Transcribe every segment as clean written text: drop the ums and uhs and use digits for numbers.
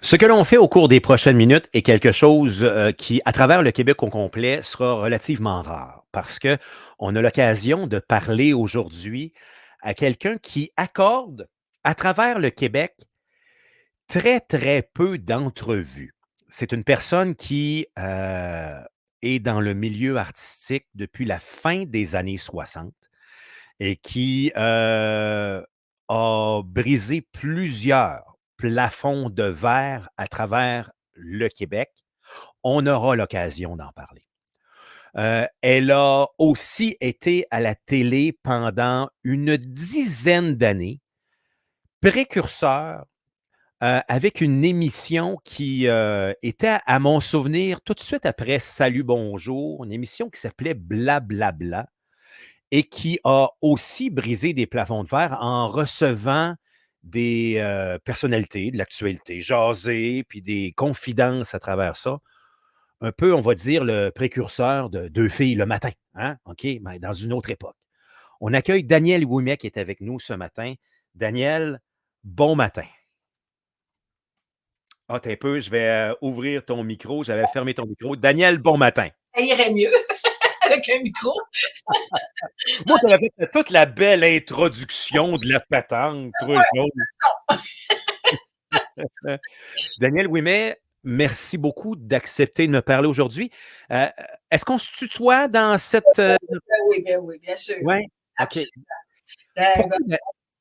Ce que l'on fait au cours des prochaines minutes est quelque chose qui, à travers le Québec au complet, sera relativement rare parce que on a l'occasion de parler aujourd'hui à quelqu'un qui accorde, à travers le Québec, très, très peu d'entrevues. C'est une personne qui est dans le milieu artistique depuis la fin des années 60 et qui a brisé plusieurs plafonds de verre à travers le Québec. On aura l'occasion d'en parler. Elle a aussi été à la télé pendant une dizaine d'années, précurseur avec une émission qui était, à mon souvenir, tout de suite après Salut Bonjour, une émission qui s'appelait Blablabla et qui a aussi brisé des plafonds de verre en recevant des personnalités de l'actualité, jaser, puis des confidences à travers ça. Un peu, on va dire, le précurseur de Deux filles le matin, hein? OK, mais dans une autre époque. On accueille Daniel Ouimet qui est avec nous ce matin. Daniel, bon matin. Ah, t'es un peu, je vais ouvrir ton micro. J'avais fermé ton micro. Daniel, bon matin. Ça irait mieux avec un micro. Moi, tu avais fait toute la belle introduction de la patente, pour eux autres. Daniel Ouimet, merci beaucoup d'accepter de me parler aujourd'hui. Euh, Est-ce qu'on se tutoie dans cette... Ben oui, bien sûr. Ouais, OK. Absolument. Ben, Pourquoi?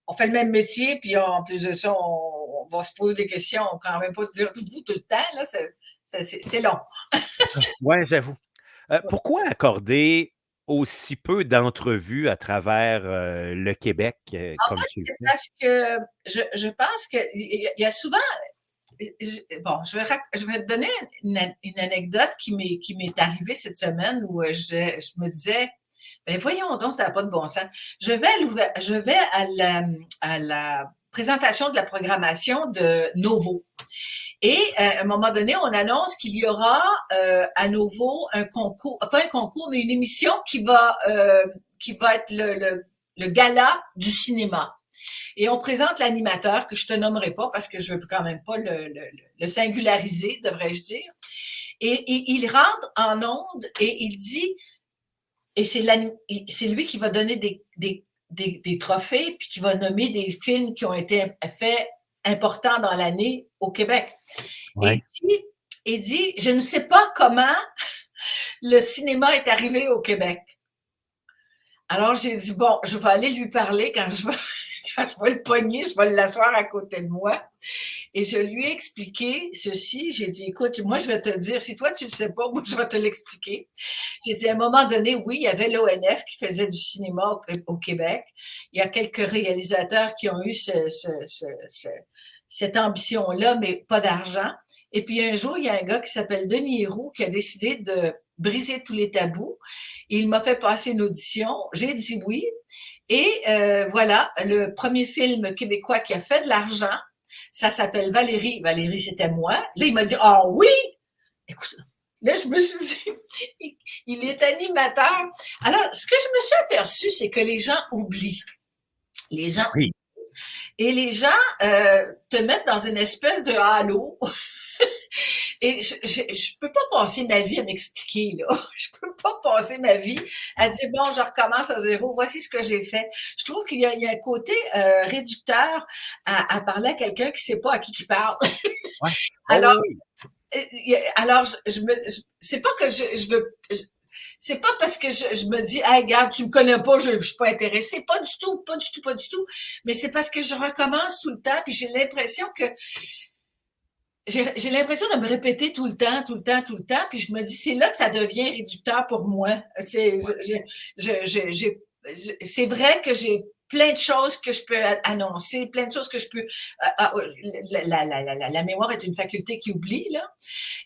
on fait le même métier, puis en plus de ça, on va se poser des questions. On ne quand même pas se dire vous tout le temps. Là, c'est long. Ouais, j'avoue. Pourquoi accorder aussi peu d'entrevues à travers le Québec En comme fait, tu le c'est fais? parce que je pense qu'il y a souvent. Bon, je vais te donner une anecdote qui m'est arrivée cette semaine où je me disais, ben voyons donc, ça n'a pas de bon sens. Je vais à la présentation de la programmation de Novo. Et à un moment donné, on annonce qu'il y aura à nouveau un concours, pas un concours, mais une émission qui va être le gala du cinéma. Et on présente l'animateur, que je te nommerai pas parce que je veux quand même pas le singulariser, devrais-je dire. Et il rentre en onde et il dit, et c'est lui qui va donner des trophées, puis qui va nommer des films qui ont été faits importants dans l'année au Québec. Et Ouais. il dit, je ne sais pas comment le cinéma est arrivé au Québec. Alors j'ai dit, bon, je vais aller lui parler quand je vais le pogner, je vais l'asseoir à côté de moi. Et je lui ai expliqué ceci. J'ai dit, écoute, moi, je vais te dire, si toi, tu ne le sais pas, moi, je vais te l'expliquer. J'ai dit, à un moment donné, oui, il y avait l'ONF qui faisait du cinéma au Québec. Il y a quelques réalisateurs qui ont eu cette ambition-là, mais pas d'argent. Et puis, un jour, il y a un gars qui s'appelle Denis Héroux qui a décidé de briser tous les tabous. Il m'a fait passer une audition. J'ai dit oui. Et voilà, le premier film québécois qui a fait de l'argent, ça s'appelle Valérie. Valérie, c'était moi. Là, il m'a dit, ah oui! Écoute, là, je me suis dit, il est animateur. Alors, ce que je me suis aperçu, c'est que les gens oublient. Les gens Oui. et les gens te mettent dans une espèce de halo. Et je peux pas passer ma vie à m'expliquer, là. Je peux pas passer ma vie à dire, bon, je recommence à zéro, voici ce que j'ai fait. Je trouve qu'il y a un côté réducteur à parler à quelqu'un qui sait pas à qui il parle. Ouais. Alors, Oh, oui. alors c'est pas que je veux, c'est pas parce que je me dis, hey, regarde, tu me connais pas, je suis pas intéressée. Pas du tout, pas du tout, pas du tout. Mais c'est parce que je recommence tout le temps, puis j'ai l'impression que j'ai l'impression de me répéter tout le temps, tout le temps, tout le temps, puis je me dis, c'est là que ça devient réducteur pour moi. C'est vrai que j'ai plein de choses que je peux annoncer, plein de choses que je peux. La mémoire est une faculté qui oublie, là.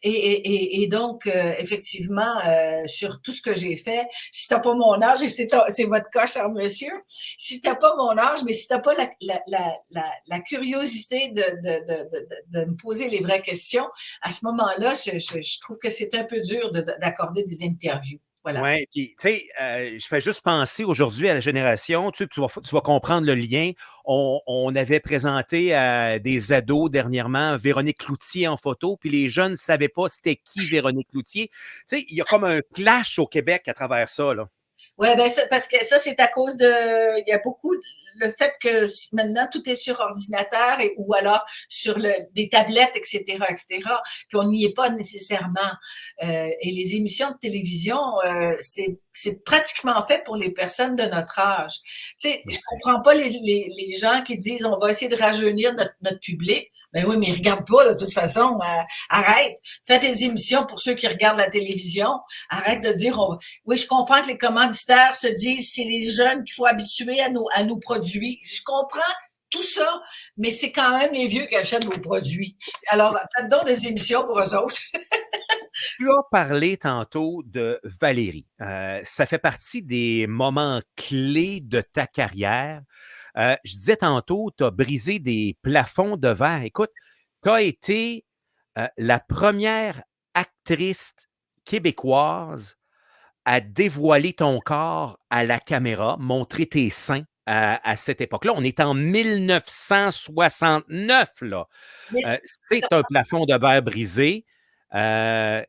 Et donc, effectivement, sur tout ce que j'ai fait, si tu n'as pas mon âge, et c'est votre cas, cher monsieur, si tu n'as pas mon âge, mais si tu n'as pas la curiosité de me poser les vraies questions, à ce moment-là, je trouve que c'est un peu dur d'accorder des interviews. Voilà. Oui, puis tu sais, je fais juste penser aujourd'hui à la génération, tu vas comprendre le lien. On avait présenté à des ados dernièrement Véronique Cloutier en photo, puis les jeunes ne savaient pas c'était qui Véronique Cloutier. Tu sais, il y a comme un clash au Québec à travers ça, là. Ouais, ben parce que ça, c'est à cause il y a beaucoup le fait que maintenant tout est sur ordinateur ou alors sur des tablettes, etc., etc. Puis on n'y est pas nécessairement. Et les émissions de télévision, c'est pratiquement fait pour les personnes de notre âge. Tu sais, je comprends pas les gens qui disent on va essayer de rajeunir notre public. Ben oui, mais ils regardent pas de toute façon. Arrête. Fais des émissions pour ceux qui regardent la télévision. Arrête de dire oui, je comprends que les commanditaires se disent c'est les jeunes qu'il faut habituer à nos produits. Je comprends tout ça, mais c'est quand même les vieux qui achètent vos produits. Alors, faites donc des émissions pour eux autres. Tu as parlé tantôt de Valérie. Ça fait partie des moments clés de ta carrière. Je disais tantôt, tu as brisé des plafonds de verre. Écoute, tu as été la première actrice québécoise à dévoiler ton corps à la caméra, montrer tes seins à cette époque-là. On est en 1969, là. Mais C'est un plafond de verre brisé. Ça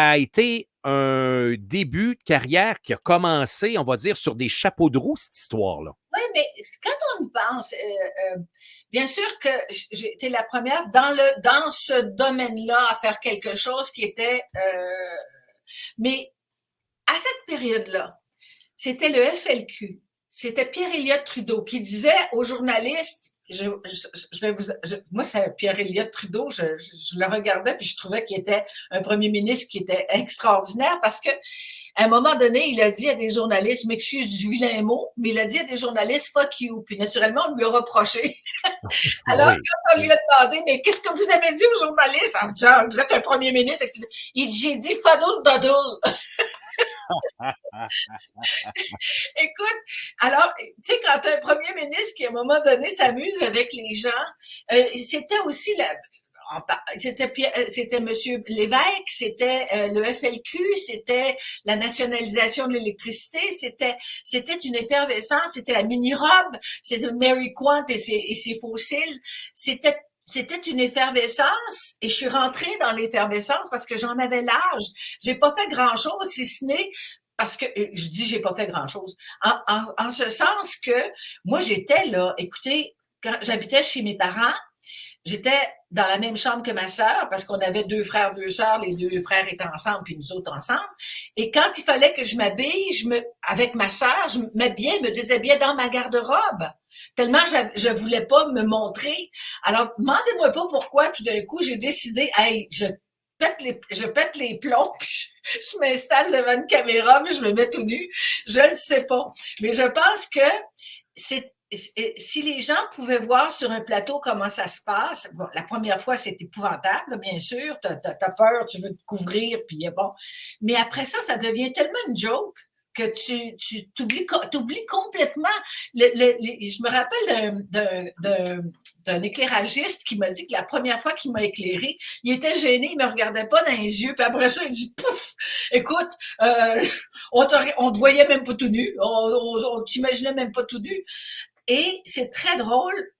a été un début de carrière qui a commencé, on va dire, sur des chapeaux de roue, cette histoire-là. oui, mais quand on y pense, bien sûr que j'ai été la première dans ce domaine-là à faire quelque chose qui était, mais à cette période-là, c'était le FLQ, c'était Pierre-Éliott Trudeau qui disait aux journalistes, moi, c'est Pierre-Éliott Trudeau, je le regardais puis je trouvais qu'il était un premier ministre qui était extraordinaire parce que à un moment donné, il a dit à des journalistes, je m'excuse du vilain mot, mais il a dit à des journalistes, fuck you. Puis naturellement, on lui a reproché. Alors, Oui. quand on lui a demandé, mais qu'est-ce que vous avez dit aux journalistes en disant, vous êtes un premier ministre, etc. Il dit, j'ai dit fadoul dodoul. Écoute, alors, tu sais, quand tu as un premier ministre qui, à un moment donné, s'amuse avec les gens, c'était aussi c'était Monsieur Lévesque, c'était le FLQ, c'était la nationalisation de l'électricité, c'était une effervescence, c'était la mini-robe, c'était Mary Quant et ses fossiles, c'était une effervescence et je suis rentrée dans l'effervescence parce que j'en avais l'âge. J'ai pas fait grand-chose si ce n'est parce que je dis j'ai pas fait grand-chose. En ce sens que moi j'étais là, écoutez, quand j'habitais chez mes parents, j'étais dans la même chambre que ma sœur parce qu'on avait deux frères, deux sœurs, les deux frères étaient ensemble puis nous autres ensemble. Et quand il fallait que je m'habille, avec ma sœur, je m'habillais, me déshabillais dans ma garde-robe. Tellement je voulais pas me montrer. Alors, demandez-moi pas pourquoi tout d'un coup j'ai décidé, hey, je pète les plombs, puis je m'installe devant une caméra, puis je me mets tout nu. Je ne sais pas. Mais je pense que si les gens pouvaient voir sur un plateau comment ça se passe, bon, la première fois, c'est épouvantable, bien sûr. T'as peur, tu veux te couvrir, puis bon. Mais après ça, ça devient tellement une joke que tu t'oublies complètement. Je me rappelle d'un éclairagiste qui m'a dit que la première fois qu'il m'a éclairé, il était gêné, il me regardait pas dans les yeux, puis après ça, il dit pouf, écoute, on te voyait même pas tout nu, on t'imaginait même pas tout nu. Et c'est très drôle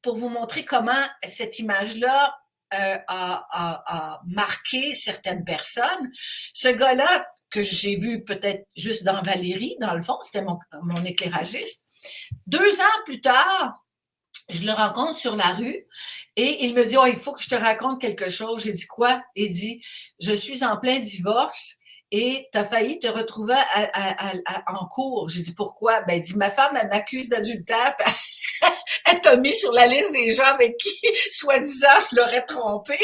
pour vous montrer comment cette image-là a marqué certaines personnes. Ce gars-là, que j'ai vu peut-être juste dans Valérie, dans le fond, c'était mon éclairagiste. 2 ans plus tard, je le rencontre sur la rue et il me dit, oh, il faut que je te raconte quelque chose. J'ai dit quoi? Il dit, je suis en plein divorce et tu as failli te retrouver en cours. J'ai dit, pourquoi? Ben, il dit, ma femme, elle m'accuse d'adultère. Elle t'a mis sur la liste des gens avec qui, soi-disant, je l'aurais trompé.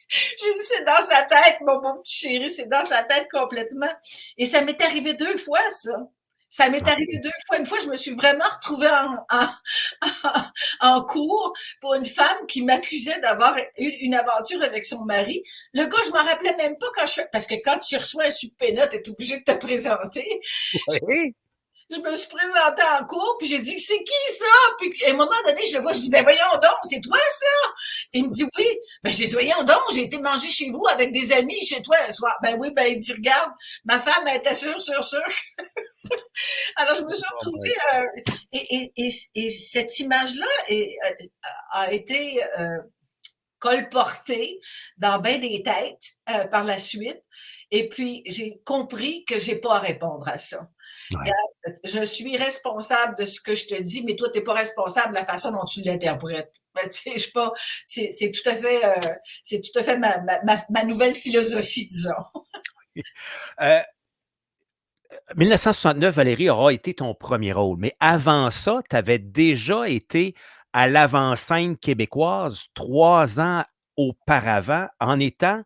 J'ai dit, c'est dans sa tête, mon beau petit chéri, c'est dans sa tête complètement. Et ça m'est arrivé 2 fois, ça. Ça m'est arrivé 2 fois. Une fois, je me suis vraiment retrouvée en cours pour une femme qui m'accusait d'avoir eu une aventure avec son mari. Le gars, je m'en rappelais même pas parce que quand tu reçois un subpoena, t'es obligé de te présenter. Oui. Je me suis présentée en cours, puis j'ai dit, c'est qui ça? Puis à un moment donné, je le vois, je dis, ben voyons donc, c'est toi ça? Il me dit, oui. Ben, j'ai dit, voyons donc, j'ai été manger chez vous avec des amis chez toi un soir. Ben oui, ben, il dit, regarde, ma femme, elle était sûre. Alors, je me suis Oh retrouvée, my God. et cette image-là a été colportée dans bien des têtes par la suite. Et puis, j'ai compris que j'ai pas à répondre à ça. Ouais. Regarde, je suis responsable de ce que je te dis, mais toi, tu n'es pas responsable de la façon dont tu l'interprètes. Ben, tu sais, je sais pas, c'est tout à fait ma nouvelle philosophie, disons. Euh, 1969, Valérie, aura été ton premier rôle. Mais avant ça, tu avais déjà été à l'avant-scène québécoise 3 ans auparavant en étant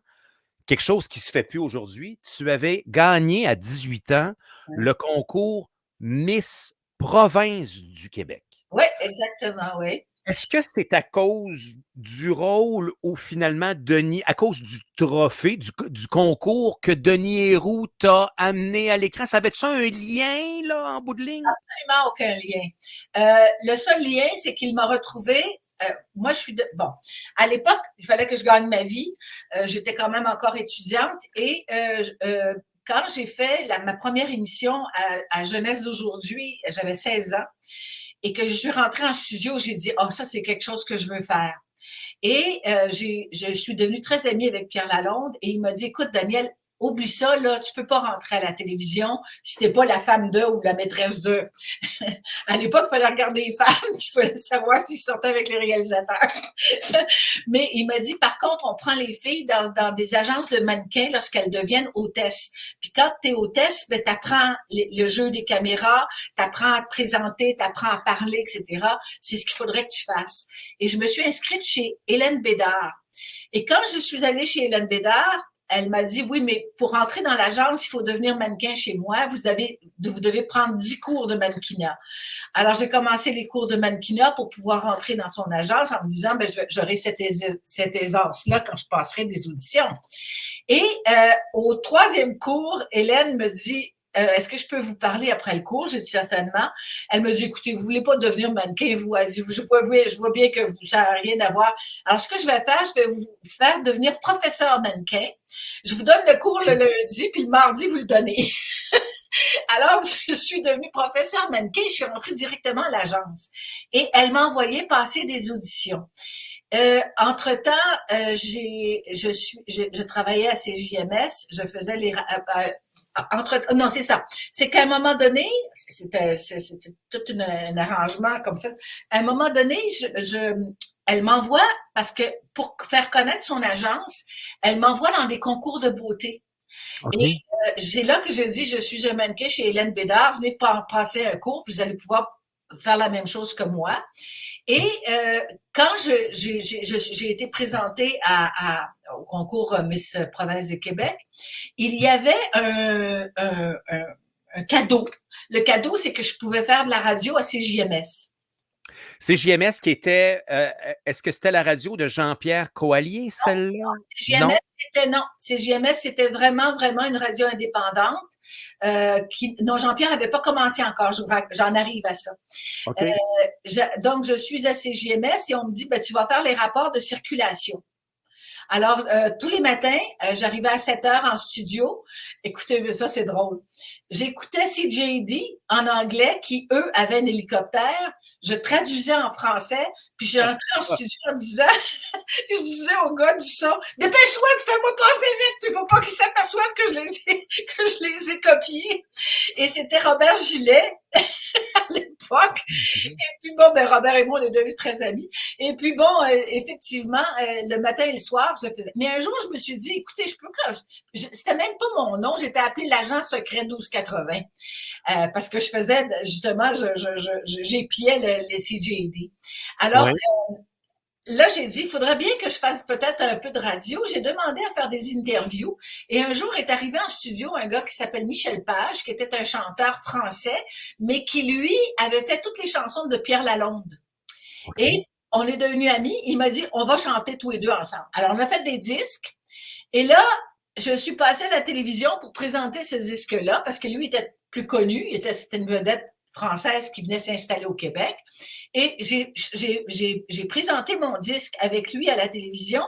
quelque chose qui ne se fait plus aujourd'hui. Tu avais gagné à 18 ans le concours Miss Province du Québec. Oui, exactement, oui. Est-ce que c'est à cause du rôle ou finalement Denis, à cause du trophée, du concours que Denis Héroux t'a amené à l'écran? Ça avait-tu un lien, là, en bout de ligne? Absolument aucun lien. Le seul lien, c'est qu'il m'a retrouvé. Moi, je suis bon. À l'époque, il fallait que je gagne ma vie. J'étais quand même encore étudiante et quand j'ai fait ma première émission à Jeunesse d'aujourd'hui, j'avais 16 ans et que je suis rentrée en studio, j'ai dit, oh, ça, c'est quelque chose que je veux faire. Et je suis devenue très amie avec Pierre Lalonde et il m'a dit, écoute, Daniel, oublie ça, là, tu peux pas rentrer à la télévision si t'es pas la femme de ou la maîtresse de. À l'époque, il fallait regarder les femmes, il fallait savoir s'ils sortaient avec les réalisateurs. Mais il m'a dit, par contre, on prend les filles dans des agences de mannequins lorsqu'elles deviennent hôtesses. Puis quand tu es hôtesse, ben, tu apprends le jeu des caméras, tu apprends à te présenter, tu apprends à parler, etc. C'est ce qu'il faudrait que tu fasses. Et je me suis inscrite chez Hélène Bédard. Et quand je suis allée chez Hélène Bédard, elle m'a dit, oui, mais pour entrer dans l'agence, il faut devenir mannequin chez moi. Vous devez prendre 10 cours de mannequinat. Alors, j'ai commencé les cours de mannequinat pour pouvoir rentrer dans son agence en me disant, ben, j'aurai cette aisance-là quand je passerai des auditions. Et au 3e cours, Hélène me dit, est-ce que je peux vous parler après le cours? J'ai dit certainement. Elle me dit, écoutez, vous voulez pas devenir mannequin, vous, je vois bien que ça n'a rien à voir. Alors, ce que je vais faire, je vais vous faire devenir professeur mannequin. Je vous donne le cours le lundi, puis le mardi, vous le donnez. Alors, je suis devenue professeure mannequin, je suis rentrée directement à l'agence. Et elle m'a envoyé passer des auditions. Entre-temps, je travaillais à CJMS, je faisais non, c'est ça. C'est qu'à un moment donné, c'était tout un arrangement comme ça. À un moment donné, elle m'envoie, parce que pour faire connaître son agence, elle m'envoie dans des concours de beauté. Et OK. c'est là que je dis, je suis un mannequin chez Hélène Bédard, venez passer un cours, puis vous allez pouvoir faire la même chose que moi. Et quand j'ai été présentée au concours Miss Province de Québec, il y avait un cadeau. Le cadeau, c'est que je pouvais faire de la radio à CJMS. CJMS qui était, est-ce que c'était la radio de Jean-Pierre Coallier, celle-là? Non? CJMS, c'était vraiment, vraiment une radio indépendante. Non, Jean-Pierre n'avait pas commencé encore, j'en arrive à ça. OK. Donc, je suis à CJMS et on me dit, ben, tu vas faire les rapports de circulation. Alors, tous les matins, j'arrivais à 7 heures en studio. Écoutez, ça, c'est drôle. J'écoutais CJD en anglais, qui, eux, avaient un hélicoptère. Je traduisais en français, puis j'ai entré en studio en disant, je disais au gars du son, dépêche-toi, fais-moi passer vite, il faut pas qu'ils s'aperçoivent que je les ai copiés. Et c'était Robert Gillet, à l'époque. Et puis bon, ben Robert et moi, on est devenus très amis. Et puis bon, effectivement, le matin et le soir, je faisais. Mais un jour, je me suis dit, écoutez, je peux que c'était même pas mon nom, j'étais appelée l'agent secret 1280 parce que je faisais justement, j'épiais les CJD. Alors Ouais. là, j'ai dit, il faudrait bien que je fasse peut-être un peu de radio. J'ai demandé à faire des interviews. Et un jour est arrivé en studio un gars qui s'appelle Michel Page, qui était un chanteur français, mais qui, lui, avait fait toutes les chansons de Pierre Lalonde. OK. Et on est devenus amis. Il m'a dit, on va chanter tous les deux ensemble. Alors, on a fait des disques. Et là, je suis passée à la télévision pour présenter ce disque-là, parce que lui était plus connu. C'était une vedette française qui venait s'installer au Québec. Et j'ai présenté mon disque avec lui à la télévision.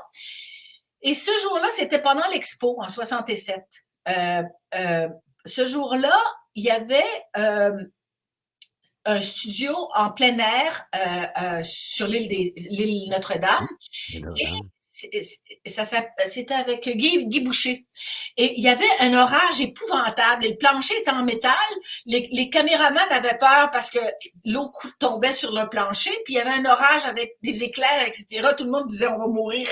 Et ce jour-là, c'était pendant l'Expo en 67. Euh, euh, Ce jour-là, il y avait un studio en plein air sur l'île Notre-Dame. Et c'était avec Guy Boucher. Et il y avait un orage épouvantable. Et le plancher était en métal. Les caméramans avaient peur parce que l'eau tombait sur le plancher. Puis il y avait un orage avec des éclairs, etc. Tout le monde disait on va mourir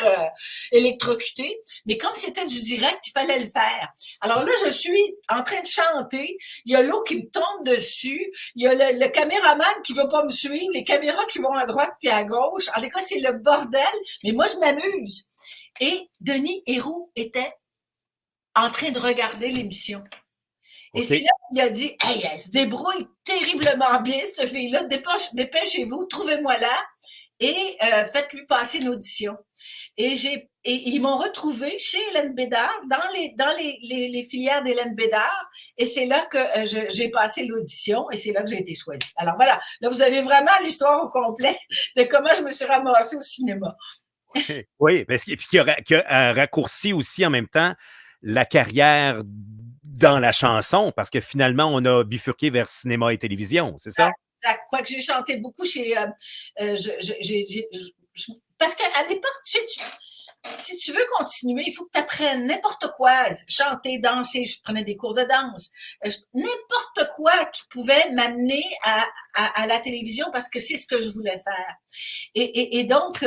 électrocuté. Mais comme c'était du direct, il fallait le faire. Alors là, je suis en train de chanter. Il y a l'eau qui me tombe dessus. Il y a le caméraman qui veut pas me suivre. Les caméras qui vont à droite puis à gauche. En tout cas, c'est le bordel. Mais moi, je m'amuse. Et Denis Héroux était en train de regarder l'émission. Et c'est là qu'il a dit « Hey, elle se débrouille terriblement bien, cette fille-là. Dépêchez-vous, trouvez-moi là et faites-lui passer une audition. » Et ils m'ont retrouvé chez Hélène Bédard, dans les filières d'Hélène Bédard. Et c'est là que j'ai passé l'audition et c'est là que j'ai été choisie. Alors voilà, là, vous avez vraiment l'histoire au complet de comment je me suis ramassée au cinéma. Oui, parce qu'il a raccourci aussi en même temps la carrière dans la chanson, parce que finalement, on a bifurqué vers cinéma et télévision, c'est ça? Exact. Quoique j'ai chanté beaucoup chez... parce qu'à l'époque, si tu veux continuer, il faut que tu apprennes n'importe quoi, chanter, danser. Je prenais des cours de danse. N'importe quoi qui pouvait m'amener à la télévision parce que c'est ce que je voulais faire. Et donc...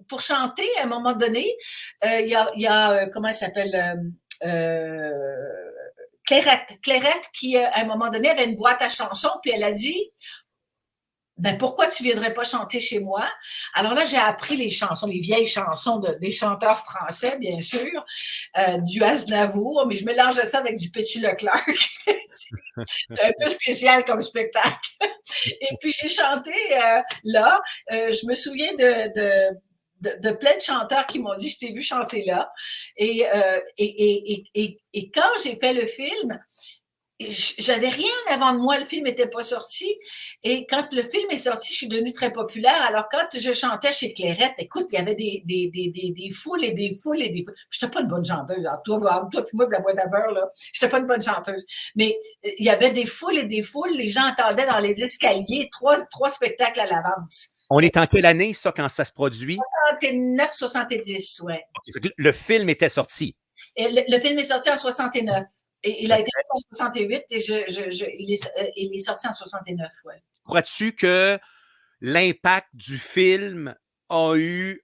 pour chanter, à un moment donné, il y a comment elle s'appelle Clairette qui, à un moment donné, avait une boîte à chansons, puis elle a dit ben pourquoi tu viendrais pas chanter chez moi? Alors là, j'ai appris les chansons, les vieilles chansons des chanteurs français, bien sûr, du Aznavour, mais je mélangeais ça avec du Petit Leclerc. C'est un peu spécial comme spectacle. Et puis j'ai chanté là. Je me souviens de plein de chanteurs qui m'ont dit je t'ai vu chanter là. Et quand j'ai fait le film, j'avais rien avant de moi, le film n'était pas sorti. Et quand le film est sorti, je suis devenue très populaire. Alors, quand je chantais chez Clairette, écoute, il y avait des foules et des foules et des foules. Je n'étais pas une bonne chanteuse. Alors, toi puis moi, de la boîte à beurre, là, je n'étais pas une bonne chanteuse. Mais il y avait des foules et des foules. Les gens entendaient dans les escaliers trois spectacles à l'avance. On est en quelle année, ça, quand ça se produit? 69, 70, ouais. Okay. Le film était sorti. Et le film est sorti en 69. Et il a été fait en 68 et il est sorti en 69, ouais. Crois-tu que l'impact du film a eu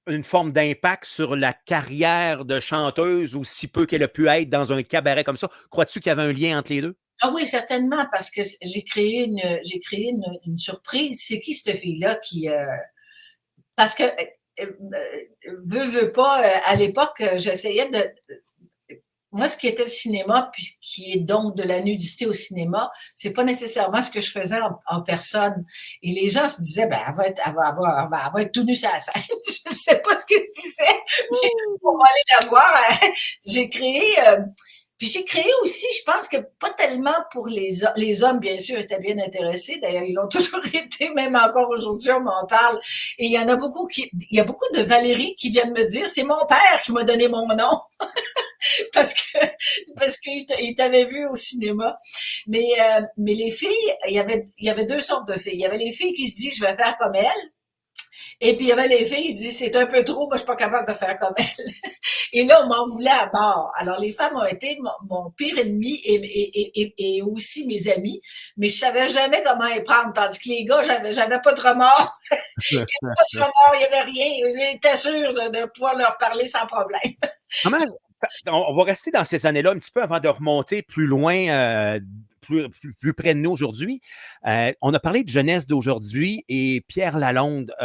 une forme d'impact sur la carrière de chanteuse, aussi peu qu'elle a pu être dans un cabaret comme ça? Crois-tu qu'il y avait un lien entre les deux? Ah oui, certainement, parce que j'ai créé une surprise. C'est qui cette fille-là qui... parce que, veut pas, à l'époque, j'essayais de... Moi, ce qui était le cinéma, puis qui est donc de la nudité au cinéma, c'est pas nécessairement ce que je faisais en personne. Et les gens se disaient, ben, elle va être tout nue sur la scène. Je sais pas ce que je disais, mais on va aller la voir. J'ai créé, puis j'ai créé aussi, je pense que pas tellement pour les hommes, bien sûr, étaient bien intéressés. D'ailleurs, ils l'ont toujours été, même encore aujourd'hui, on m'en parle. Et il y a beaucoup de Valérie qui viennent me dire, c'est mon père qui m'a donné mon nom. parce qu'il t'avait vu au cinéma. Mais les filles, il y avait deux sortes de filles. Il y avait les filles qui se disent je vais faire comme elle. Et puis il y avait les filles qui se disent c'est un peu trop, moi je suis pas capable de faire comme elle. Et là on m'en voulait à mort. Alors les femmes ont été mon pire ennemi et aussi mes amis, mais je savais jamais comment les prendre. Tandis que les gars, j'avais pas de remords. Il n'y avait pas de remords, il n'y avait rien. J'étais sûre de pouvoir leur parler sans problème. Comment, on va rester dans ces années-là un petit peu avant de remonter plus loin, plus près de nous aujourd'hui. On a parlé de jeunesse d'aujourd'hui et Pierre Lalonde.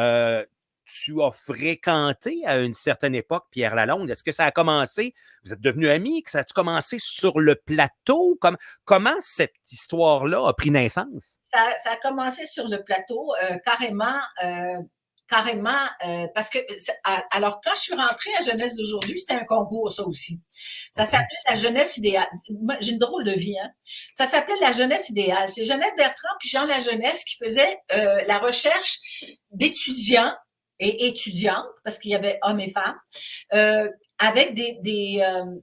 Tu as fréquenté à une certaine époque Pierre Lalonde. Est-ce que ça a commencé? Vous êtes devenus amis? Ça a-tu commencé sur le plateau? Comment cette histoire-là a pris naissance? Ça a commencé sur le plateau, carrément. carrément, parce que, alors quand je suis rentrée à Jeunesse d'aujourd'hui, c'était un concours, ça aussi. Ça OK. s'appelait la Jeunesse idéale. Moi, j'ai une drôle de vie, hein. Ça s'appelait la Jeunesse idéale. C'est Jeannette Bertrand puis Jean Lajeunesse qui faisaient la recherche d'étudiants et étudiantes, parce qu'il y avait hommes et femmes, euh, avec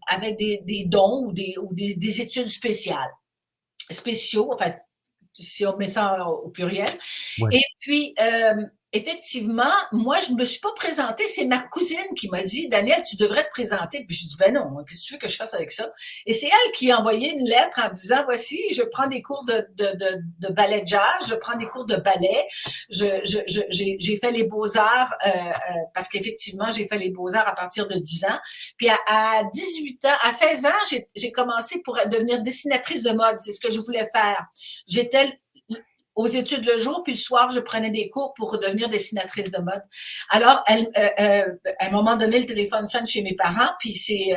avec des dons ou des études spéciaux, enfin, si on met ça au pluriel. Ouais. Et puis, effectivement, moi, je ne me suis pas présentée. C'est ma cousine qui m'a dit, Daniel, tu devrais te présenter. Puis je dis, ben non, qu'est-ce que tu veux que je fasse avec ça? Et c'est elle qui a envoyé une lettre en disant, voici, je prends des cours de ballet jazz, je prends des cours de ballet, j'ai fait les beaux-arts, parce qu'effectivement, j'ai fait les beaux-arts à partir de 10 ans. Puis à 18 ans, à 16 ans, j'ai commencé pour devenir dessinatrice de mode. C'est ce que je voulais faire. J'étais aux études le jour, puis le soir, je prenais des cours pour devenir dessinatrice de mode. Alors, à un moment donné, le téléphone sonne chez mes parents, puis c'est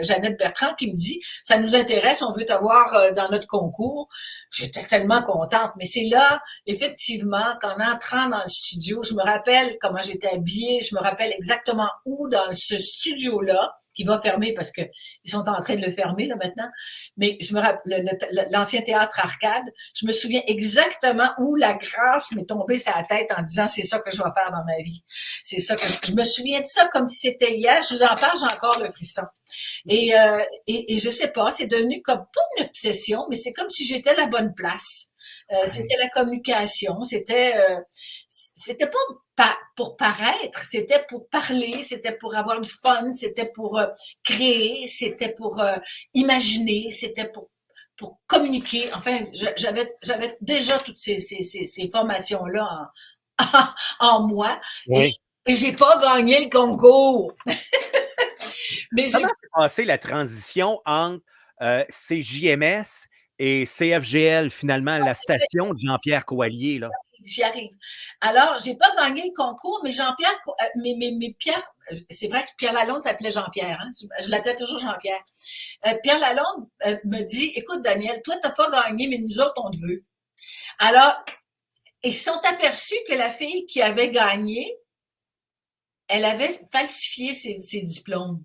Jeannette Bertrand qui me dit, ça nous intéresse, on veut t'avoir dans notre concours. J'étais tellement contente, mais c'est là, effectivement, qu'en entrant dans le studio, je me rappelle comment j'étais habillée, je me rappelle exactement où dans ce studio-là, qui va fermer parce que ils sont en train de le fermer là maintenant. Mais je me rappelle l'ancien théâtre Arcade, je me souviens exactement où la grâce m'est tombée sur la tête en disant c'est ça que je vais faire dans ma vie. C'est ça que je me souviens de ça comme si c'était hier. Je vous en parle, j'ai encore le frisson. Et je sais pas, c'est devenu comme pas une obsession, mais c'est comme si j'étais à la bonne place. C'était la communication, c'était pas pour paraître, c'était pour parler, c'était pour avoir du fun, c'était pour créer, c'était pour imaginer, c'était pour communiquer. Enfin, j'avais déjà toutes ces formations-là en moi et, Oui. et j'ai pas gagné le concours. Mais Comment j'ai s'est passée la transition entre CJMS et CFGL, finalement, la station de Jean-Pierre Coallier, là? J'y arrive. Alors, j'ai pas gagné le concours, mais Jean-Pierre, mais Pierre, c'est vrai que Pierre Lalonde s'appelait Jean-Pierre, hein? Je l'appelais toujours Jean-Pierre. Pierre Lalonde me dit, écoute, Daniel, toi, t'as pas gagné, mais nous autres, on te veut. Alors, ils se sont aperçus que la fille qui avait gagné, elle avait falsifié ses diplômes.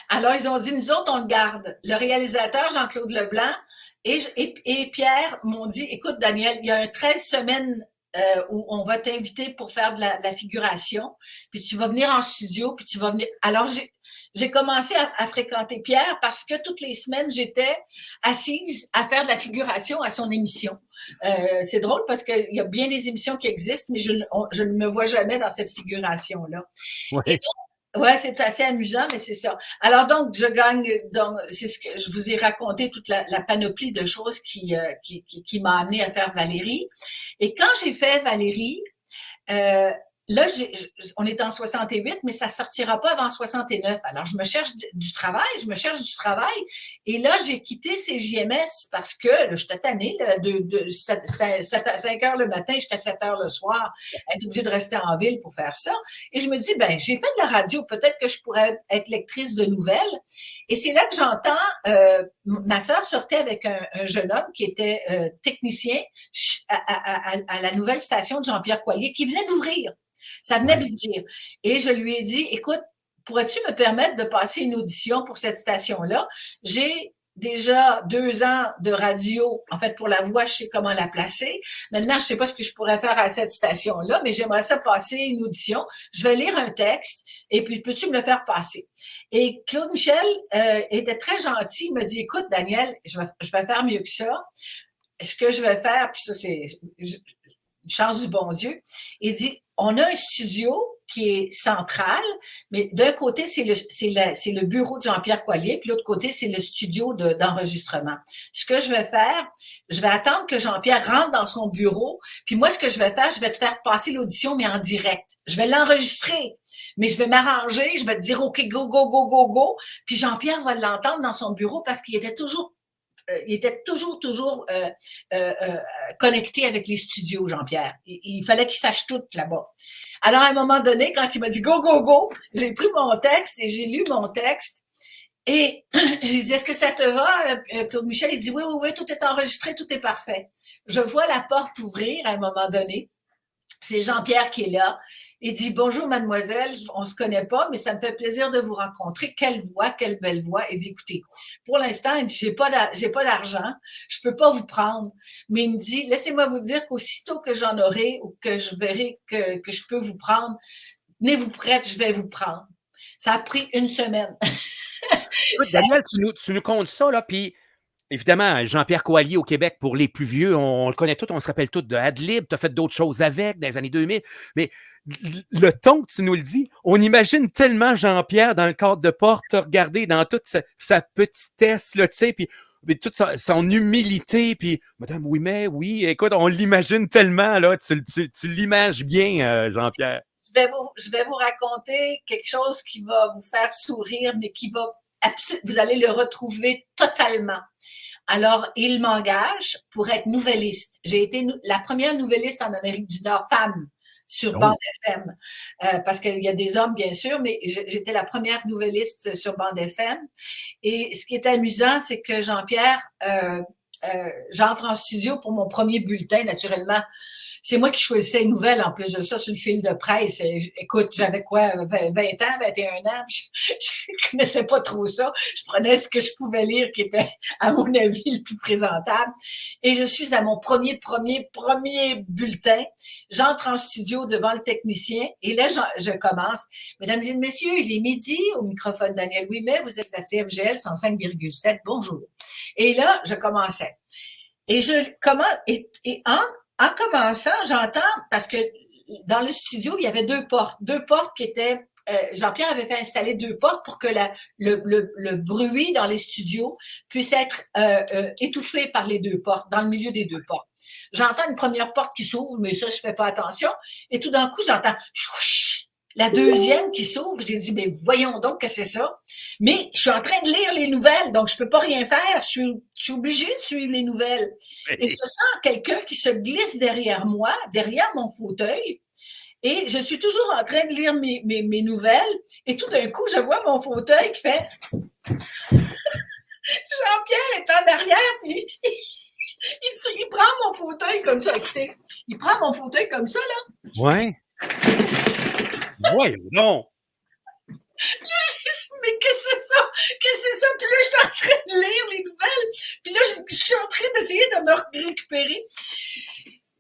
Alors, ils ont dit, nous autres, on le garde. Le réalisateur, Jean-Claude Leblanc, et Pierre m'ont dit, écoute, Daniel, il y a un 13 semaines où on va t'inviter pour faire de la figuration, puis tu vas venir en studio, puis tu vas venir. Alors, j'ai commencé à fréquenter Pierre parce que toutes les semaines, j'étais assise à faire de la figuration à son émission. C'est drôle parce qu'il y a bien des émissions qui existent, mais je ne me vois jamais dans cette figuration-là. Et Oui. ouais, c'est assez amusant, mais c'est ça. Alors donc, je gagne, donc c'est ce que je vous ai raconté toute la panoplie de choses qui m'a amené à faire Valérie. Et quand j'ai fait Valérie, euh, là, on est en 68, mais ça sortira pas avant 69. Alors, je me cherche du travail, Et là, j'ai quitté CJMS parce que là, j'étais tannée là, de 5 heures le matin jusqu'à 7 heures le soir, être obligée de rester en ville pour faire ça. Et je me dis, ben, j'ai fait de la radio, peut-être que je pourrais être lectrice de nouvelles. Et c'est là que j'entends, ma sœur sortait avec un jeune homme qui était technicien à la nouvelle station de Jean-Pierre Coallier, qui venait d'ouvrir. Ça venait Ouais. d'ouvrir. Et je lui ai dit, écoute, pourrais-tu me permettre de passer une audition pour cette station-là? J'ai déjà 2 ans de radio. En fait, pour la voix, je sais comment la placer. Maintenant, je sais pas ce que je pourrais faire à cette station-là, mais j'aimerais ça passer une audition. Je vais lire un texte et puis peux-tu me le faire passer? Et Claude Michel était très gentil. Il m'a dit, écoute, Daniel, je vais faire mieux que ça. Ce que je vais faire, puis ça, c'est une chance du bon Dieu. Il dit, on a un studio qui est central, mais d'un côté, c'est le bureau de Jean-Pierre Coallier, puis l'autre côté, c'est le studio d'enregistrement. Ce que je vais faire, je vais attendre que Jean-Pierre rentre dans son bureau, puis moi, ce que je vais faire, je vais te faire passer l'audition, mais en direct. Je vais l'enregistrer, mais je vais m'arranger, je vais te dire, OK, go, go, go, go, go, puis Jean-Pierre va l'entendre dans son bureau parce qu'il était toujours connecté avec les studios, Jean-Pierre. Il fallait qu'il sache tout là-bas. Alors, à un moment donné, quand il m'a dit go, go, go, j'ai pris mon texte et j'ai lu mon texte. Et j'ai dit, est-ce que ça te va, Claude Michel? Il dit, oui, tout est enregistré, tout est parfait. Je vois la porte ouvrir à un moment donné. C'est Jean-Pierre qui est là. Il dit bonjour mademoiselle, on ne se connaît pas, mais ça me fait plaisir de vous rencontrer. Quelle voix, quelle belle voix. Il dit écoutez, pour l'instant, il dit j'ai pas d'argent, je peux pas vous prendre, mais il me dit laissez-moi vous dire qu'aussitôt que j'en aurai ou que je verrai que je peux vous prendre, tenez-vous prête, je vais vous prendre. Ça a pris une semaine. Daniel, tu nous comptes ça, là, puis évidemment, Jean-Pierre Coallier au Québec, pour les plus vieux, on le connaît tous, on se rappelle tous de Adlib, tu as fait d'autres choses avec dans les années 2000, mais le ton que tu nous le dis, on imagine tellement Jean-Pierre dans le cadre de porte, regarder dans toute sa petitesse, là, tu sais, puis toute son humilité, puis Madame Ouimet, oui, écoute, on l'imagine tellement, là, tu l'images bien, Jean-Pierre. Je vais vous raconter quelque chose qui va vous faire sourire, mais qui va vous allez le retrouver totalement. Alors, il m'engage pour être nouvelliste. J'ai été la première nouvelliste en Amérique du Nord, femme, sur Bande FM. Parce qu'il y a des hommes, bien sûr, mais j'étais la première nouvelliste sur Bande FM. Et ce qui est amusant, c'est que Jean-Pierre, j'entre en studio pour mon premier bulletin, naturellement. C'est moi qui choisissais les nouvelles en plus de ça sur le fil de presse. Écoute, j'avais quoi, 20 ans, 21 ans, je connaissais pas trop ça. Je prenais ce que je pouvais lire qui était, à mon avis, le plus présentable. Et je suis à mon premier bulletin. J'entre en studio devant le technicien et là, je commence. Mesdames et messieurs, il est midi au microphone Daniel Ouimet, vous êtes à CFGL 105,7. Bonjour. Et là, je commençais. Et je commence, et en commençant, j'entends, parce que dans le studio, il y avait deux portes qui étaient, Jean-Pierre avait fait installer deux portes pour que le bruit dans les studios puisse être étouffé par les deux portes, dans le milieu des deux portes. J'entends une première porte qui s'ouvre, mais ça, je fais pas attention, et tout d'un coup, j'entends la deuxième qui s'ouvre. J'ai dit, mais voyons donc que c'est ça. Mais je suis en train de lire les nouvelles, donc je peux pas rien faire. Je suis obligée de suivre les nouvelles. Et je sens quelqu'un qui se glisse derrière moi, derrière mon fauteuil. Et je suis toujours en train de lire mes nouvelles. Et tout d'un coup, je vois mon fauteuil qui fait... Jean-Pierre est en arrière, puis il prend mon fauteuil comme ça. Écoutez, il prend mon fauteuil comme ça, là. Ouais. Ouais, non. Là, j'ai dit, mais qu'est-ce que c'est ça? Qu'est-ce que c'est ça? Puis là, je suis en train de lire les nouvelles. Puis là, je suis en train d'essayer de me récupérer.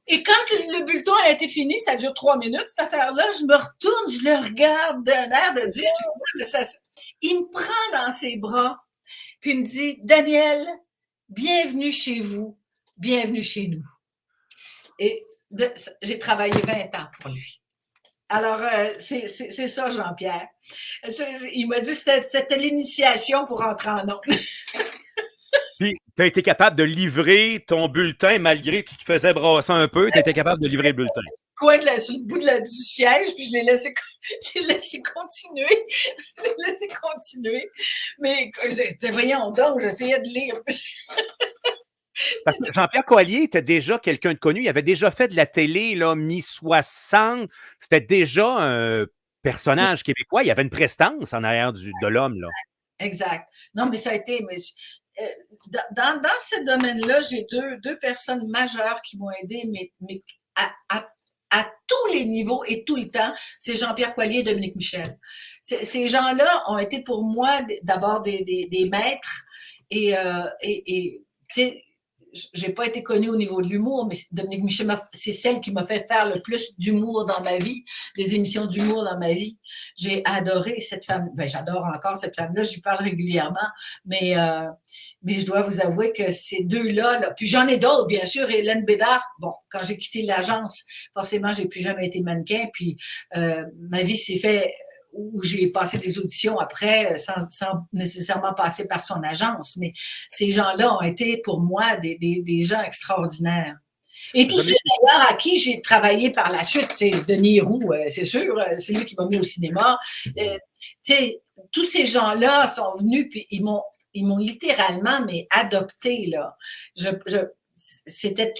Et quand le bulletin a été fini, ça dure 3 minutes, cette affaire-là, je me retourne, je le regarde d'un air de dire, il me prend dans ses bras, puis il me dit, Daniel, bienvenue chez vous, bienvenue chez nous. Et j'ai travaillé 20 ans pour lui. Alors, c'est ça, Jean-Pierre. Il m'a dit que c'était l'initiation pour entrer en ondes. Puis, tu as été capable de livrer ton bulletin malgré que tu te faisais brasser un peu. Tu as été capable de livrer le bulletin. Sur le bout du siège, puis je l'ai laissé continuer. Je l'ai laissé continuer. Mais voyons donc, j'essayais de lire. Parce que Jean-Pierre Coallier était déjà quelqu'un de connu. Il avait déjà fait de la télé, là, mi-60. C'était déjà un personnage québécois. Il y avait une prestance en arrière de l'homme, là. Exact. Non, mais ça a été... dans ce domaine-là, j'ai deux personnes majeures qui m'ont aidé, mais à tous les niveaux et tout le temps, c'est Jean-Pierre Coallier et Dominique Michel. Ces gens-là ont été pour moi d'abord des maîtres et tu sais, j'ai pas été connue au niveau de l'humour, mais Dominique Michel, c'est celle qui m'a fait faire le plus d'humour dans ma vie, des émissions d'humour dans ma vie. J'ai adoré cette femme. Ben, j'adore encore cette femme-là, je lui parle régulièrement, mais je dois vous avouer que ces deux-là, là, puis j'en ai d'autres, bien sûr. Hélène Bédard, bon, quand j'ai quitté l'agence, forcément, j'ai plus jamais été mannequin, puis ma vie s'est fait où j'ai passé des auditions après sans nécessairement passer par son agence. Mais ces gens-là ont été pour moi des gens extraordinaires. Et tous ceux d'ailleurs à qui j'ai travaillé par la suite, Denis Roux, c'est sûr, c'est lui qui m'a mis au cinéma. Tous ces gens-là sont venus puis ils m'ont littéralement adopté là. C'était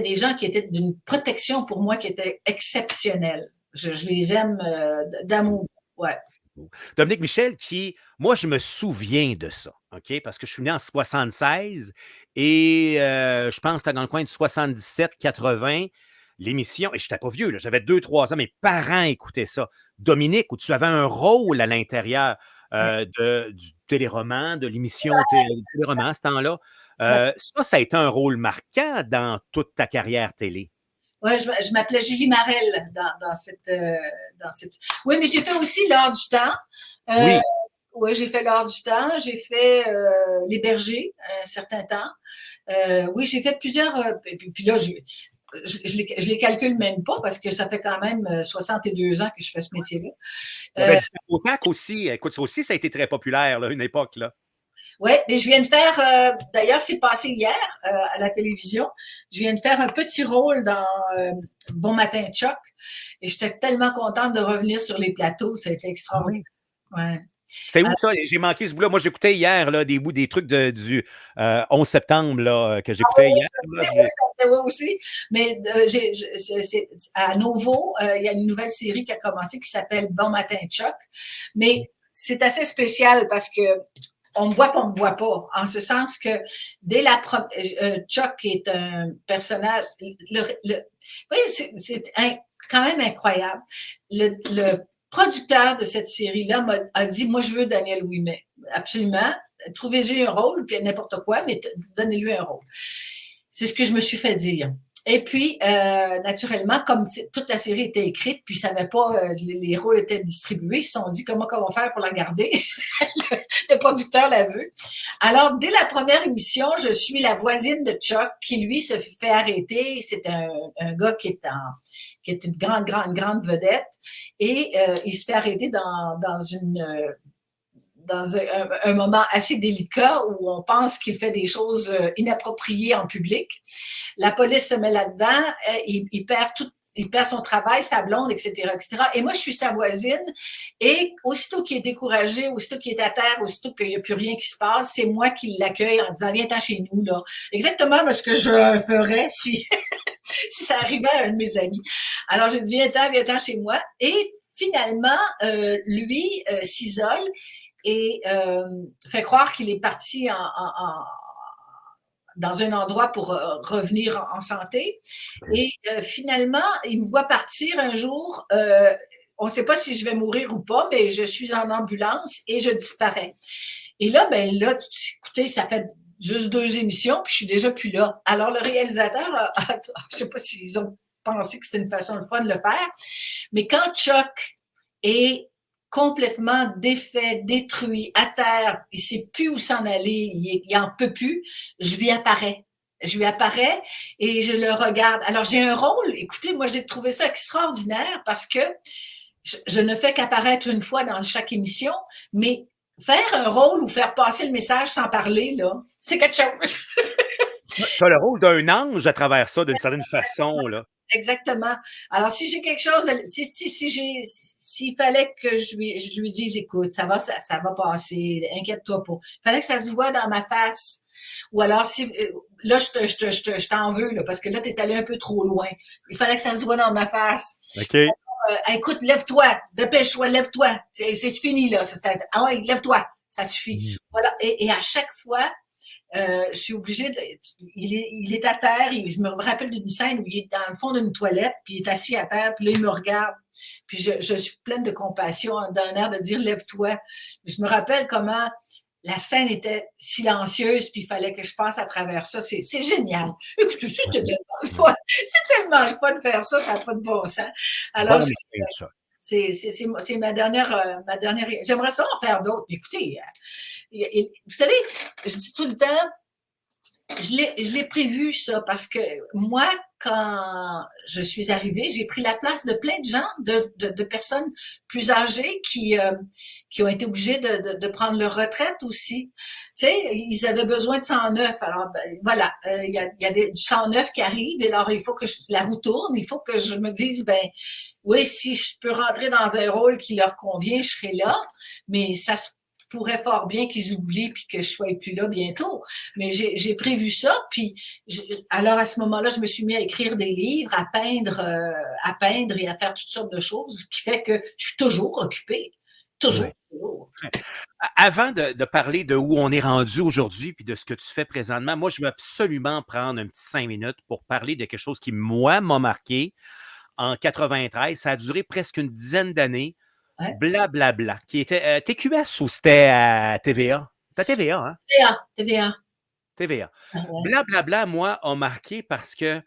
des gens qui étaient d'une protection pour moi qui était exceptionnelle. Je les aime d'amour. Ouais. Dominique Michel, moi, je me souviens de ça, OK? Parce que je suis né en 76 et je pense que c'était dans le coin de 77-80. l'émission, et je n'étais pas vieux, j'avais 2, 3 ans, mes parents écoutaient ça. Dominique, où tu avais un rôle à l'intérieur du téléroman, de l'émission téléroman à ce temps-là. Ça a été un rôle marquant dans toute ta carrière télé. Oui, je m'appelais Julie Marel dans cette. Oui, mais j'ai fait aussi L'Heure du temps. Oui. Oui, j'ai fait L'Heure du temps. J'ai fait Les Bergers un certain temps. Oui, j'ai fait plusieurs. Puis là, je les calcule même pas parce que ça fait quand même 62 ans que je fais ce métier-là. Il y avait du spectacle aussi. Écoute, ça aussi, ça a été très populaire, là, une époque, là. Oui, mais je viens de faire, d'ailleurs, c'est passé hier à la télévision. Je viens de faire un petit rôle dans Bon Matin Choc et j'étais tellement contente de revenir sur les plateaux. Ça a été extraordinaire. Ouais. C'était où ça? J'ai manqué ce bout-là. Moi, j'écoutais hier là, des trucs du 11 septembre là, que j'écoutais hier. Oui, aussi. Mais à Nouveau, il y a une nouvelle série qui a commencé qui s'appelle Bon Matin Choc. Mais c'est assez spécial parce que on me voit pas, on me voit pas. En ce sens que dès la Chuck est un personnage. Oui, c'est quand même incroyable. Le producteur de cette série-là a dit, moi, je veux Daniel Ouimet. Absolument. Trouvez-lui un rôle, puis n'importe quoi, mais donnez-lui un rôle. C'est ce que je me suis fait dire. Et puis, naturellement, comme toute la série était écrite, puis ils ne savaient pas, les rôles étaient distribués, ils se sont dit comment faire pour la garder. Le producteur l'a vu. Alors, dès la première émission, je suis la voisine de Chuck qui, lui, se fait arrêter. C'est un gars qui est une grande vedette. Et il se fait arrêter dans un moment assez délicat où on pense qu'il fait des choses inappropriées en public. La police se met là-dedans, il perd son travail, sa blonde, etc., etc. Et moi, je suis sa voisine. Et aussitôt qu'il est découragé, aussitôt qu'il est à terre, aussitôt qu'il n'y a plus rien qui se passe, c'est moi qui l'accueille en disant, viens-t'en chez nous, là. Exactement ce que je ferais si ça arrivait à un de mes amis. Alors, j'ai dit, viens-t'en chez moi. Et finalement, lui s'isole et fait croire qu'il est parti dans un endroit pour revenir en santé. Et finalement, il me voit partir un jour. On ne sait pas si je vais mourir ou pas, mais je suis en ambulance et je disparais. Et là, écoutez, ça fait juste 2 émissions, puis je suis déjà plus là. Alors, le réalisateur, je ne sais pas s'ils ont pensé que c'était une façon de fun de le faire, mais quand Chuck est complètement défait, détruit, à terre, il ne sait plus où s'en aller, il n'en peut plus, je lui apparais et je le regarde. Alors, j'ai un rôle. Écoutez, moi, j'ai trouvé ça extraordinaire parce que je ne fais qu'apparaître une fois dans chaque émission, mais faire un rôle ou faire passer le message sans parler, là, c'est quelque chose. Tu as le rôle d'un ange à travers ça, d'une certaine façon, là. Exactement. Alors, si j'ai quelque chose, s'il fallait que je lui dise, écoute, ça va passer, inquiète-toi pas. Il fallait que ça se voit dans ma face. Ou alors, là, je t'en veux, là, parce que là, t'es allé un peu trop loin. Il fallait que ça se voit dans ma face. OK. Écoute, lève-toi, dépêche-toi, lève-toi. C'est fini, là. Ah ouais, lève-toi. Ça suffit. Voilà. Et à chaque fois, je suis obligée il est à terre, je me rappelle d'une scène où il est dans le fond d'une toilette, puis il est assis à terre, puis là, il me regarde, puis je suis pleine de compassion, d'un air de dire « lève-toi ». Je me rappelle comment la scène était silencieuse, puis il fallait que je passe à travers ça. C'est génial. Écoutez, c'est tellement le fun. C'est tellement le fun de faire ça, ça n'a pas de bon sens. Alors, bon, c'est ma dernière. J'aimerais ça en faire d'autres. Écoutez, vous savez, je dis tout le temps, je l'ai prévu ça parce que moi, quand je suis arrivée, j'ai pris la place de plein de gens, de personnes plus âgées qui ont été obligées de prendre leur retraite aussi. Tu sais, ils avaient besoin de 109. Alors voilà, il y a du 109 qui arrive et alors il faut que la roue tourne, il faut que je me dise oui, si je peux rentrer dans un rôle qui leur convient, je serai là, mais ça se pourrait fort bien qu'ils oublient puis que je sois plus là bientôt. Mais j'ai prévu ça, puis alors à ce moment-là, je me suis mis à écrire des livres, à peindre et à faire toutes sortes de choses, ce qui fait que je suis toujours occupée. Toujours, Oui. toujours. Avant de parler de où on est rendu aujourd'hui puis de ce que tu fais présentement, moi, je veux absolument prendre un petit 5 minutes pour parler de quelque chose qui, moi, m'a marqué en 93. Ça a duré presque une dizaine d'années. Ouais. Blablabla, qui était TQS ou c'était à TVA? C'était à TVA, hein? TVA, TVA. TVA. Ah ouais. Blablabla, moi, a marqué parce que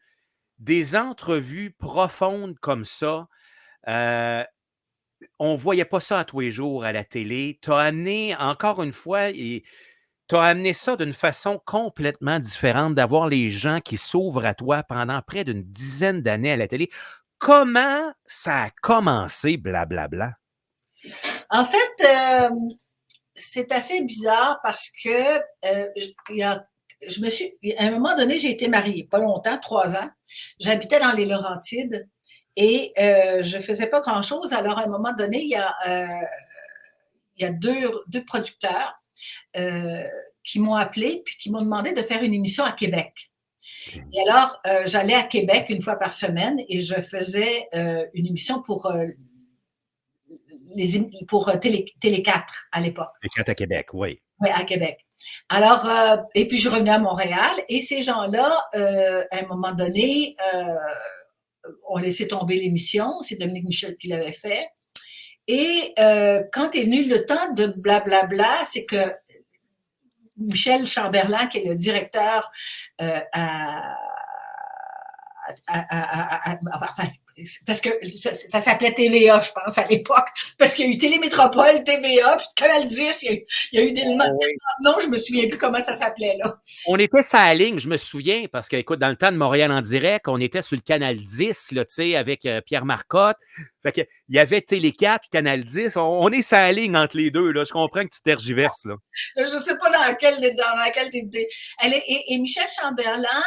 des entrevues profondes comme ça, euh, on ne voyait pas ça à tous les jours à la télé. Tu as amené, encore une fois, et tu as amené ça d'une façon complètement différente, d'avoir les gens qui s'ouvrent à toi pendant près d'une dizaine d'années à la télé. Comment ça a commencé, blablabla? En fait, c'est assez bizarre parce que je me suis, à un moment donné, j'ai été mariée, pas longtemps, 3 ans. J'habitais dans les Laurentides et je faisais pas grand-chose. Alors, à un moment donné, il y a deux producteurs euh, qui m'ont appelé puis qui m'ont demandé de faire une émission à Québec. Et alors, j'allais à Québec une fois par semaine et je faisais une émission pour Télé 4 à l'époque. Et quand à Québec, oui. Oui, à Québec. Alors, et puis je revenais à Montréal et ces gens-là, à un moment donné, ont laissé tomber l'émission. C'est Dominique Michel qui l'avait fait. Et quand est venu le temps de blablabla, c'est que Michel Chamberlain, qui est le directeur enfin, parce que ça s'appelait TVA, je pense, à l'époque, parce qu'il y a eu Télémétropole, TVA, puis Canal 10, il y a eu des Oui. noms, je me souviens plus comment ça s'appelait, là. On était sur la ligne, je me souviens, parce que, écoute, dans le temps de Montréal en direct, on était sur le canal 10, là, tu sais, avec Pierre Marcotte. Fait que, il y avait Télé 4, Canal 10. On est sur la ligne entre les deux, là. Je comprends que tu tergiverses, là. Je ne sais pas dans laquelle des. Et Michel Chamberlain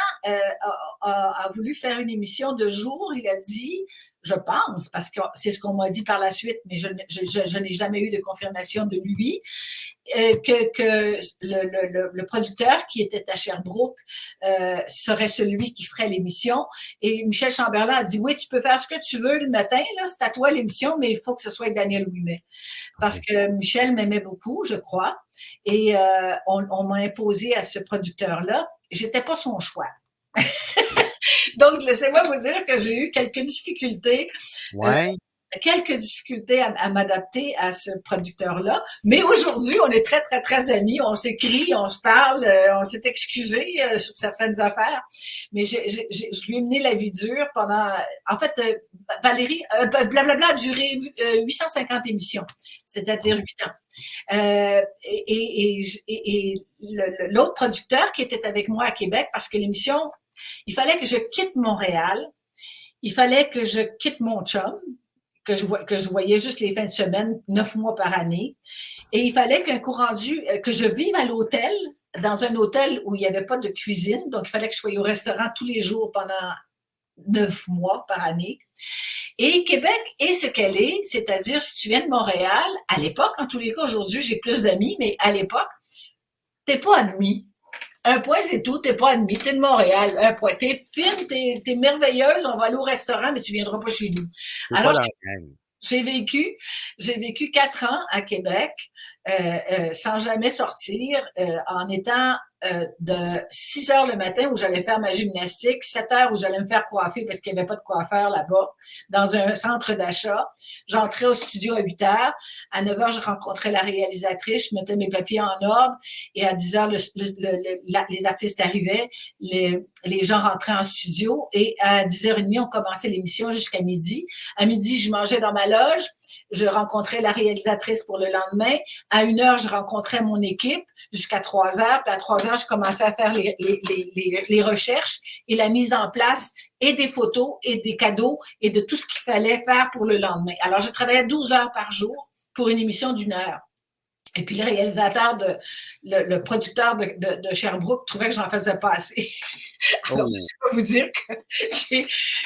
a voulu faire une émission de jour. Il a dit, je pense, parce que c'est ce qu'on m'a dit par la suite, mais je n'ai jamais eu de confirmation de lui, que le producteur qui était à Sherbrooke serait celui qui ferait l'émission. Et Michel Chamberlain a dit, oui, tu peux faire ce que tu veux le matin, là, c'est à toi l'émission, mais il faut que ce soit avec Daniel Ouimet. Parce que Michel m'aimait beaucoup, je crois, et on m'a imposé à ce producteur-là. J'étais pas son choix. Donc, laissez-moi vous dire que j'ai eu euh, Ouais. quelques difficultés à m'adapter à ce producteur-là. Mais aujourd'hui, on est très, très, très amis. On s'écrit, on se parle, on s'est excusé sur certaines affaires. Mais je lui ai mené la vie dure pendant... En fait, Valérie, blablabla a duré 850 émissions, c'est-à-dire 8 ans. Et l'autre producteur qui était avec moi à Québec, parce que l'émission, il fallait que je quitte Montréal, il fallait que je quitte mon chum, que je voyais juste les fins de semaine, 9 mois par année. Et il fallait qu'un coup rendu, que je vive à l'hôtel, dans un hôtel où il n'y avait pas de cuisine. Donc, il fallait que je sois au restaurant tous les jours pendant 9 mois par année. Et Québec est ce qu'elle est, c'est-à-dire si tu viens de Montréal, à l'époque, en tous les cas, aujourd'hui, j'ai plus d'amis, mais à l'époque, t'es pas admis. Un point, c'est tout, t'es pas admis, t'es de Montréal, un point. T'es fine, t'es merveilleuse, on va aller au restaurant, mais tu viendras pas chez nous. C'est pas Alors, dans la gang. j'ai vécu 4 ans à Québec sans jamais sortir, en étant de 6 heures le matin où j'allais faire ma gymnastique, 7 heures où j'allais me faire coiffer parce qu'il n'y avait pas de coiffeur là-bas, dans un centre d'achat. J'entrais au studio à 8 heures. À 9 heures, je rencontrais la réalisatrice, je mettais mes papiers en ordre et à 10 heures, les artistes arrivaient, les gens rentraient en studio et à 10h30, on commençait l'émission jusqu'à midi. À midi, je mangeais dans ma loge, je rencontrais la réalisatrice pour le lendemain. À 1 heure, je rencontrais mon équipe jusqu'à 3 heures. Puis à 3 heures, je commençais à faire les recherches et la mise en place et des photos et des cadeaux et de tout ce qu'il fallait faire pour le lendemain. Alors, je travaillais 12 heures par jour pour une émission d'1 heure. Et puis le réalisateur, le producteur de Sherbrooke trouvait que j'en faisais pas assez. Alors, Oh. je peux vous dire que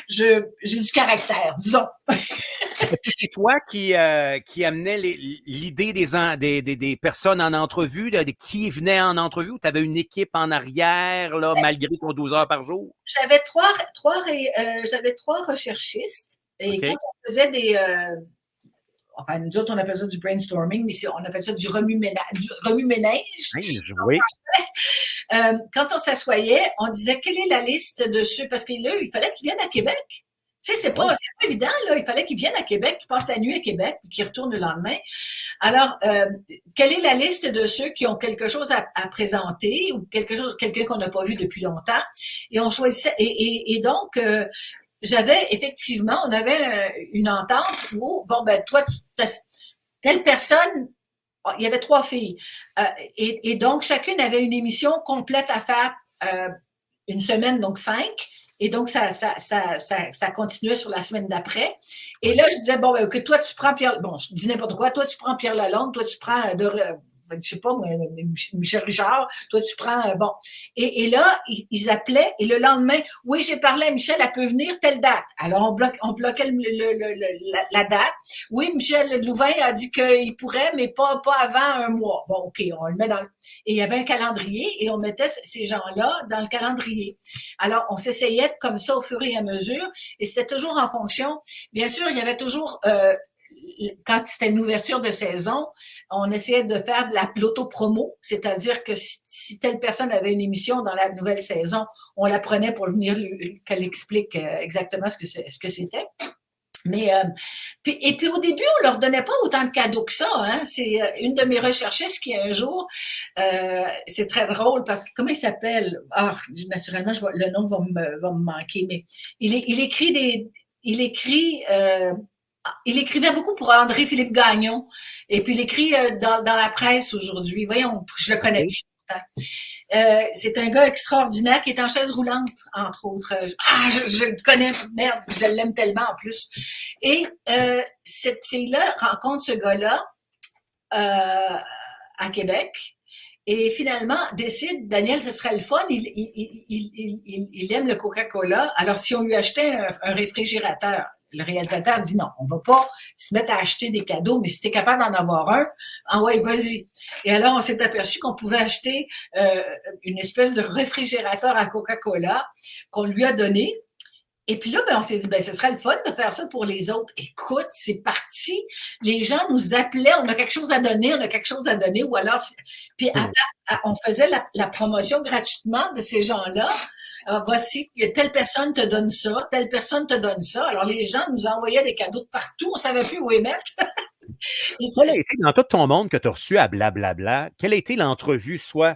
j'ai du caractère, disons. Est-ce que c'est toi qui amenais l'idée des personnes en entrevue, de qui venaient en entrevue, ou tu avais une équipe en arrière, là, malgré ton 12 heures par jour? J'avais trois recherchistes et quand OK. on faisait enfin, nous autres, on appelle ça du brainstorming, mais on appelle ça du remue-ménage. Oui. Quand on s'assoyait, on disait quelle est la liste de ceux, parce que là, il fallait qu'ils viennent à Québec. Tu sais, c'est pas évident, là. Il fallait qu'ils viennent à Québec, qu'ils passent la nuit à Québec, puis qu'ils retournent le lendemain. Alors, quelle est la liste de ceux qui ont quelque chose à présenter ou quelqu'un qu'on n'a pas vu depuis longtemps? Et on choisissait, et donc, j'avais effectivement, on avait une entente où, bon, ben, toi, telle personne, il y avait 3 filles. Et donc, chacune avait une émission complète à faire une semaine, donc 5. Et donc, ça continuait sur la semaine d'après. Et là, je disais, bon, ben, ok, toi, tu prends Pierre, bon, je dis n'importe quoi, toi, tu prends Pierre Lalonde, toi, tu prends, je sais pas, moi, Michel Richard, toi, tu prends, bon. Et là, ils appelaient, et le lendemain, oui, j'ai parlé à Michel, elle peut venir telle date. Alors, on bloquait la date. Oui, Michel Louvain a dit qu'il pourrait, mais pas avant un mois. Bon, ok, on le met dans et il y avait un calendrier, et on mettait ces gens-là dans le calendrier. Alors, on s'essayait comme ça au fur et à mesure, et c'était toujours en fonction. Bien sûr, il y avait toujours, quand c'était une ouverture de saison, on essayait de faire de l'auto-promo, c'est-à-dire que si telle personne avait une émission dans la nouvelle saison, on la prenait pour venir qu'elle explique exactement ce que c'était. Mais puis au début, on leur donnait pas autant de cadeaux que ça. Hein? C'est une de mes recherchistes qui un jour, c'est très drôle parce que comment il s'appelle? Ah, naturellement, le nom va me manquer, mais il écrivait beaucoup pour André-Philippe Gagnon. Et puis il écrit dans la presse aujourd'hui. Voyons, je le connais bien. C'est un gars extraordinaire qui est en chaise roulante, entre autres. Je le connais, merde, je l'aime tellement en plus. Et cette fille-là rencontre ce gars-là à Québec et finalement décide, Daniel, ce serait le fun, il aime le Coca-Cola, alors si on lui achetait un réfrigérateur, le réalisateur dit non, on va pas se mettre à acheter des cadeaux, mais si tu es capable d'en avoir un, ouais, vas-y. Et alors, on s'est aperçu qu'on pouvait acheter une espèce de réfrigérateur à Coca-Cola qu'on lui a donné. Et puis là, ben, on s'est dit, ben, ce serait le fun de faire ça pour les autres. Écoute, c'est parti. Les gens nous appelaient, on a quelque chose à donner, ou alors, puis on faisait la promotion gratuitement de ces gens-là. Voici, telle personne te donne ça, telle personne te donne ça. Alors, les gens nous envoyaient des cadeaux de partout, on savait plus où les mettre. Quel a été, dans tout ton monde que tu as reçu à Blablabla, quelle a été l'entrevue, soit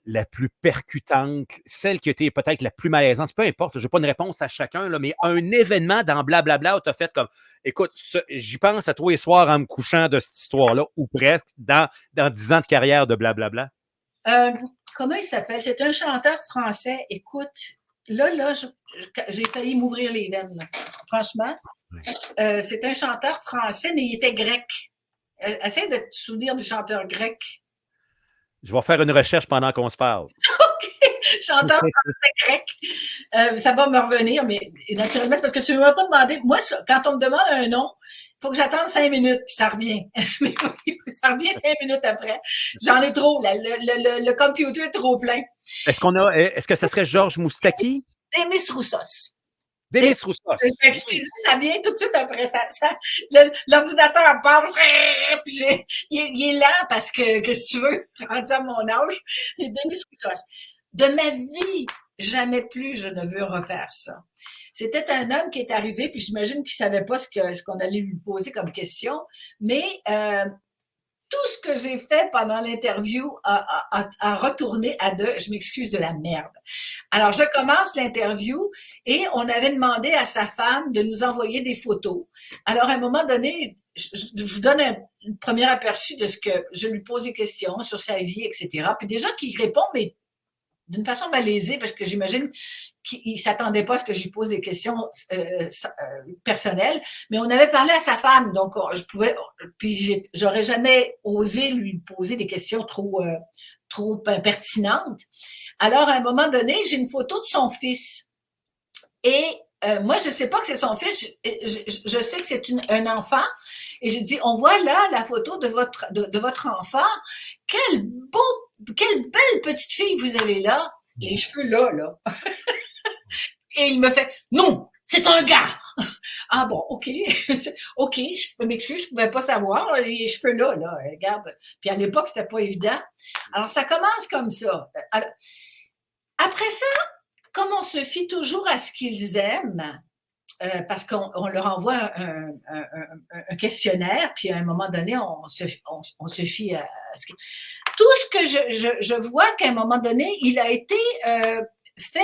la plus percutante, celle qui a été peut-être la plus malaisante, peu importe, je n'ai pas une réponse à chacun, là, mais un événement dans Blablabla où tu as fait comme, écoute, j'y pense à tous les soirs en me couchant de cette histoire-là, ou presque, dans 10 ans de carrière de Blablabla? Comment il s'appelle? C'est un chanteur français. Écoute, là, j'ai failli m'ouvrir les veines, là. Franchement. C'est un chanteur français, mais il était grec. Essaye de te souvenir du chanteur grec. Je vais faire une recherche pendant qu'on se parle. OK. Chanteur français grec. Ça va me revenir, mais naturellement, c'est parce que tu ne m'as pas demandé. Moi, quand on me demande un nom, il faut que j'attende 5 minutes, puis ça revient. Ça revient 5 minutes après. J'en ai trop. Le computer est trop plein. Est-ce que ça serait Georges Moustaki? Demis Roussos. Demis Roussos. Je te dis, ça vient tout de suite après ça. L'ordinateur part, puis il est lent parce que si tu veux, rendu à mon âge, c'est Demis Roussos. De ma vie, jamais plus je ne veux refaire ça. C'était un homme qui est arrivé, puis j'imagine qu'il savait pas ce qu'on allait lui poser comme question, mais tout ce que j'ai fait pendant l'interview a retourné à je m'excuse, de la merde. Alors, je commence l'interview et on avait demandé à sa femme de nous envoyer des photos. Alors, à un moment donné, je vous donne un premier aperçu de ce que je lui pose des questions sur sa vie, etc. Puis des gens qui répondent, mais d'une façon malaisée, parce que j'imagine qu'il ne s'attendait pas à ce que je lui pose des questions personnelles, mais on avait parlé à sa femme, donc j'aurais jamais osé lui poser des questions trop pertinentes. Alors, à un moment donné, j'ai une photo de son fils. Et moi, je ne sais pas que c'est son fils, je sais que c'est un enfant. Et j'ai dit, on voit là la photo de votre enfant. Quelle belle petite fille vous avez là. Les cheveux là. Et il me fait, non, c'est un gars. Ah bon, OK. OK, je m'excuse, je pouvais pas savoir. Les cheveux là, regarde. Puis à l'époque, c'était pas évident. Alors, ça commence comme ça. Alors, après ça, comme on se fie toujours à ce qu'ils aiment, parce qu'on leur envoie un questionnaire, puis à un moment donné, on se fie à ce que... Tout ce que je vois qu'à un moment donné, il a été fait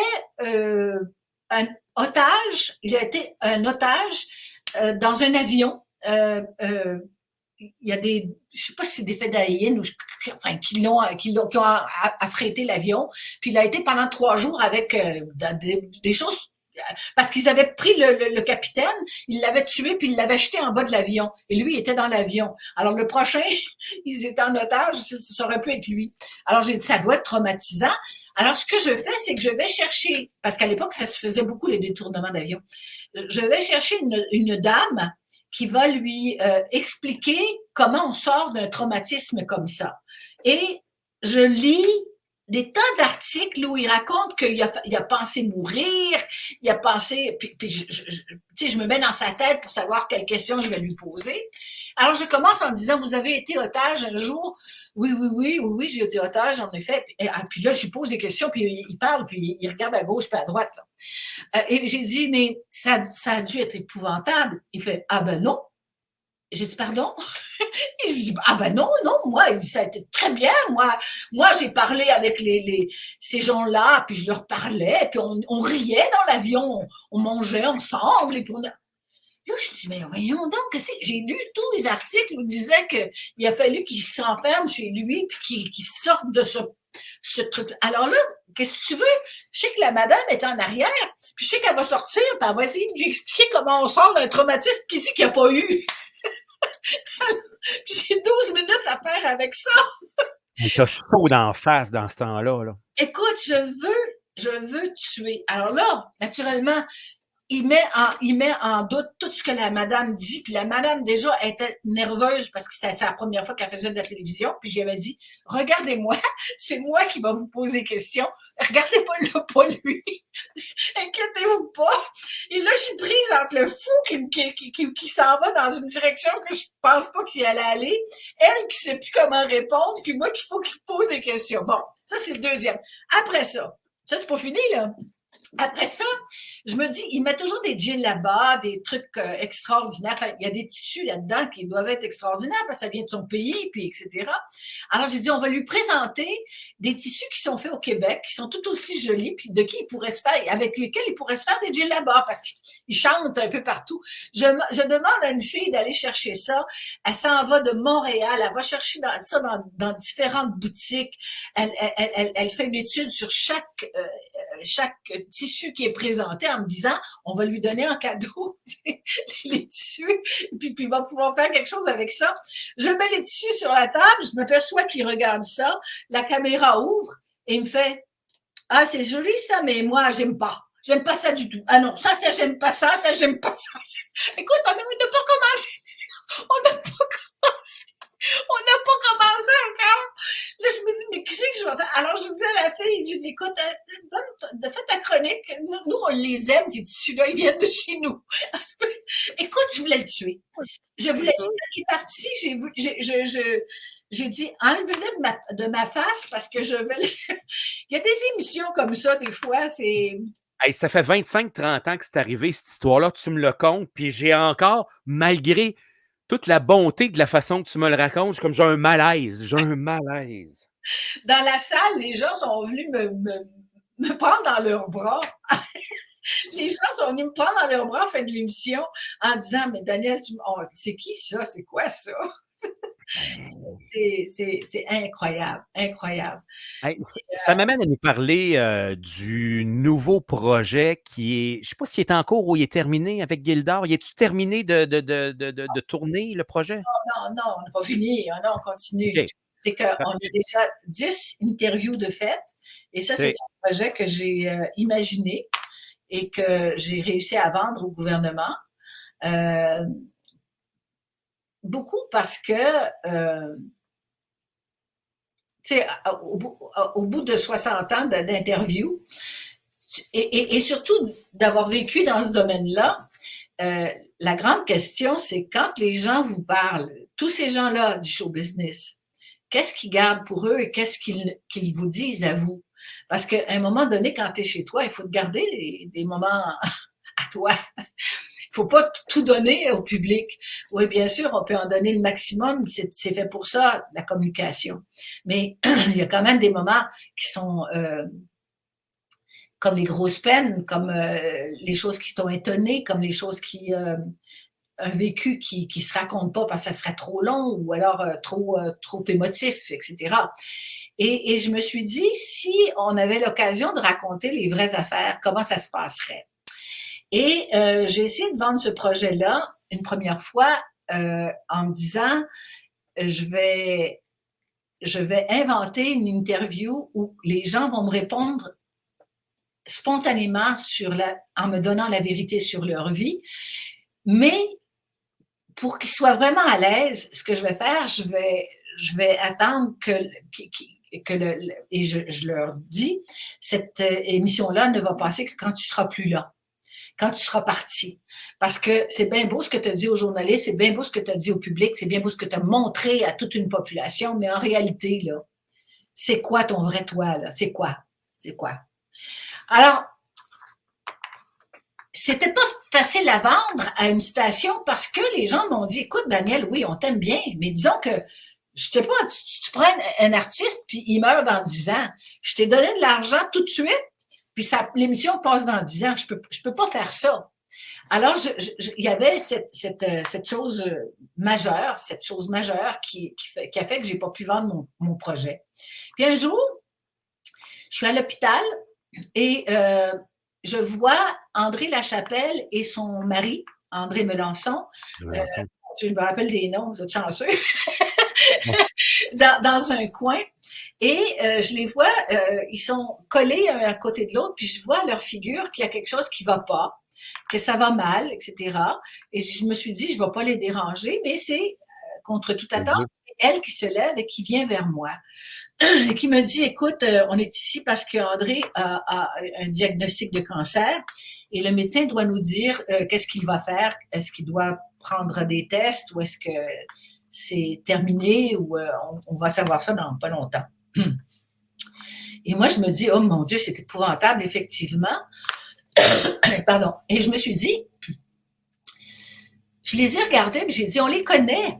un otage, il a été un otage dans un avion. Il y a des, je sais pas si c'est des fédéraïens ou enfin qui ont affrété l'avion, puis il a été pendant 3 jours avec des choses parce qu'ils avaient pris le capitaine, ils l'avaient tué puis ils l'avaient jeté en bas de l'avion et lui il était dans l'avion. Alors le prochain, ils étaient en otage, ça aurait pu être lui. Alors j'ai dit ça doit être traumatisant. Alors ce que je fais, c'est que je vais chercher, parce qu'à l'époque ça se faisait beaucoup les détournements d'avion. Je vais chercher une dame qui va lui expliquer comment on sort d'un traumatisme comme ça. Et je lis des tas d'articles où il raconte qu'il a pensé mourir, il a pensé, puis je me mets dans sa tête pour savoir quelles questions je vais lui poser. Alors je commence en disant, vous avez été otage un jour? Oui, j'ai été otage, en effet. Puis là, je lui pose des questions, puis il parle, puis il regarde à gauche, puis à droite. Là. Et j'ai dit, mais ça a dû être épouvantable. Il fait, ah ben non. J'ai dit, pardon? Et je dis, ah ben non, moi, il dit, ça a été très bien. Moi j'ai parlé avec ces gens-là, puis je leur parlais, puis on riait dans l'avion, on mangeait ensemble, et puis là, je me dis, mais voyons donc, j'ai lu tous les articles où il disait qu'il a fallu qu'il s'enferme chez lui, puis qu'il sorte de ce truc. Alors là, qu'est-ce que tu veux? Je sais que la madame est en arrière, puis je sais qu'elle va sortir, puis elle va essayer de lui expliquer comment on sort d'un traumatisme qu'il dit qu'il n'y a pas eu. Puis j'ai 12 minutes à faire avec ça. Mais t'as chaud d'en face dans ce temps-là. Là. Écoute, je veux tuer. Alors là, naturellement, il met en doute tout ce que la madame dit, puis la madame déjà était nerveuse parce que c'était sa première fois qu'elle faisait de la télévision, puis j'avais dit, regardez-moi, c'est moi qui va vous poser des questions, regardez pas lui, inquiétez-vous pas. Et là, je suis prise entre le fou qui s'en va dans une direction que je pense pas qu'il allait aller, elle qui sait plus comment répondre, puis moi qu'il faut qu'il pose des questions. Bon, ça c'est le deuxième. Après ça c'est pas fini là. Après ça, je me dis, il met toujours des jeans là-bas, des trucs extraordinaires. Enfin, il y a des tissus là-dedans qui doivent être extraordinaires parce que ça vient de son pays, puis etc. Alors, j'ai dit, on va lui présenter des tissus qui sont faits au Québec, qui sont tout aussi jolis, puis de qui il pourrait se faire, avec lesquels il pourrait se faire des jeans là-bas parce qu'ils chantent un peu partout. Je demande à une fille d'aller chercher ça. Elle s'en va de Montréal, elle va chercher ça dans différentes boutiques. Elle fait une étude sur chaque tissu qui est présenté en me disant, on va lui donner en cadeau les tissus, puis il va pouvoir faire quelque chose avec ça. Je mets les tissus sur la table, je m'aperçois qu'il regarde ça, la caméra ouvre et il me fait, ah, c'est joli ça, mais moi, j'aime pas. J'aime pas ça du tout. Ah non, ça j'aime pas ça, j'aime pas ça. Écoute, on n'a pas commencé. On n'a pas commencé. On n'a pas commencé encore. Là, je me dis, mais qu'est-ce que je vais faire? Alors, je dis à la fille, je dis, écoute, fais ta chronique. Nous, on les aime, ces tissus-là, ils viennent de chez nous. Écoute, je voulais le tuer. Je voulais le tuer. Il est parti, j'ai dit, enlevez-le de ma face parce que je veux... Il y a des émissions comme ça, des fois, c'est... Hey, ça fait 25-30 ans que c'est arrivé, cette histoire-là. Tu me le comptes, puis j'ai encore, malgré toute la bonté de la façon que tu me le racontes, j'ai un malaise. J'ai un malaise. Dans la salle, les gens sont venus me prendre dans leurs bras. Les gens sont venus me prendre dans leurs bras en fin de l'émission en disant, mais Daniel, c'est qui ça? C'est quoi ça? C'est incroyable, incroyable. Hey, ça m'amène à nous parler du nouveau projet qui est, je ne sais pas s'il est en cours ou il est terminé avec Gildor. Y est-tu terminé de tourner le projet? Non, on n'a pas fini. Non, on continue. Okay. C'est qu'on a déjà 10 interviews de fait. Et ça, c'est un projet que j'ai imaginé et que j'ai réussi à vendre au gouvernement. Beaucoup parce que, tu sais, au bout de 60 ans d'interview, et surtout d'avoir vécu dans ce domaine-là, la grande question, c'est quand les gens vous parlent, tous ces gens-là du show business, qu'est-ce qu'ils gardent pour eux et qu'est-ce qu'ils vous disent à vous? Parce qu'à un moment donné, quand tu es chez toi, il faut te garder des moments à toi. Il ne faut pas tout donner au public. Oui, bien sûr, on peut en donner le maximum. C'est fait pour ça, la communication. Mais il y a quand même des moments qui sont comme les grosses peines, comme les choses qui t'ont étonné, comme les choses qui... un vécu qui ne se raconte pas parce que ça serait trop long ou alors trop émotif, etc. Et je me suis dit, si on avait l'occasion de raconter les vraies affaires, comment ça se passerait? Et j'ai essayé de vendre ce projet-là une première fois en me disant, je vais inventer une interview où les gens vont me répondre spontanément en me donnant la vérité sur leur vie, mais pour qu'ils soient vraiment à l'aise, ce que je vais faire, je vais attendre et je leur dis, cette émission-là ne va passer que quand tu seras plus là, quand tu seras parti. Parce que c'est bien beau ce que tu as dit aux journalistes, c'est bien beau ce que tu as dit au public, c'est bien beau ce que tu as montré à toute une population, mais en réalité, là, c'est quoi ton vrai toi, là? C'est quoi? C'est quoi? Alors, c'était pas facile à vendre à une station parce que les gens m'ont dit, écoute, Daniel, oui, on t'aime bien, mais disons que, je sais pas, tu prends un artiste puis il meurt dans 10 ans. Je t'ai donné de l'argent tout de suite, puis l'émission passe dans 10 ans. Je peux pas faire ça. Alors, il y avait cette chose majeure, qui a fait que j'ai pas pu vendre mon projet. Puis un jour, je suis à l'hôpital et je vois André Lachapelle et son mari, André Melançon. Je me rappelle des noms, vous êtes chanceux. dans un coin. Et je les vois, ils sont collés un à côté de l'autre, puis je vois leur figure qu'il y a quelque chose qui va pas, que ça va mal, etc. Et je me suis dit, je ne vais pas les déranger, mais c'est contre toute attente, c'est elle qui se lève et qui vient vers moi. Et qui me dit, écoute, on est ici parce qu'André a un diagnostic de cancer et le médecin doit nous dire qu'est-ce qu'il va faire. Est-ce qu'il doit prendre des tests ou est-ce que c'est terminé ou on va savoir ça dans pas longtemps. Et moi, je me dis, oh mon Dieu, c'est épouvantable, effectivement. Pardon. Et je me suis dit, je les ai regardés, puis j'ai dit, on les connaît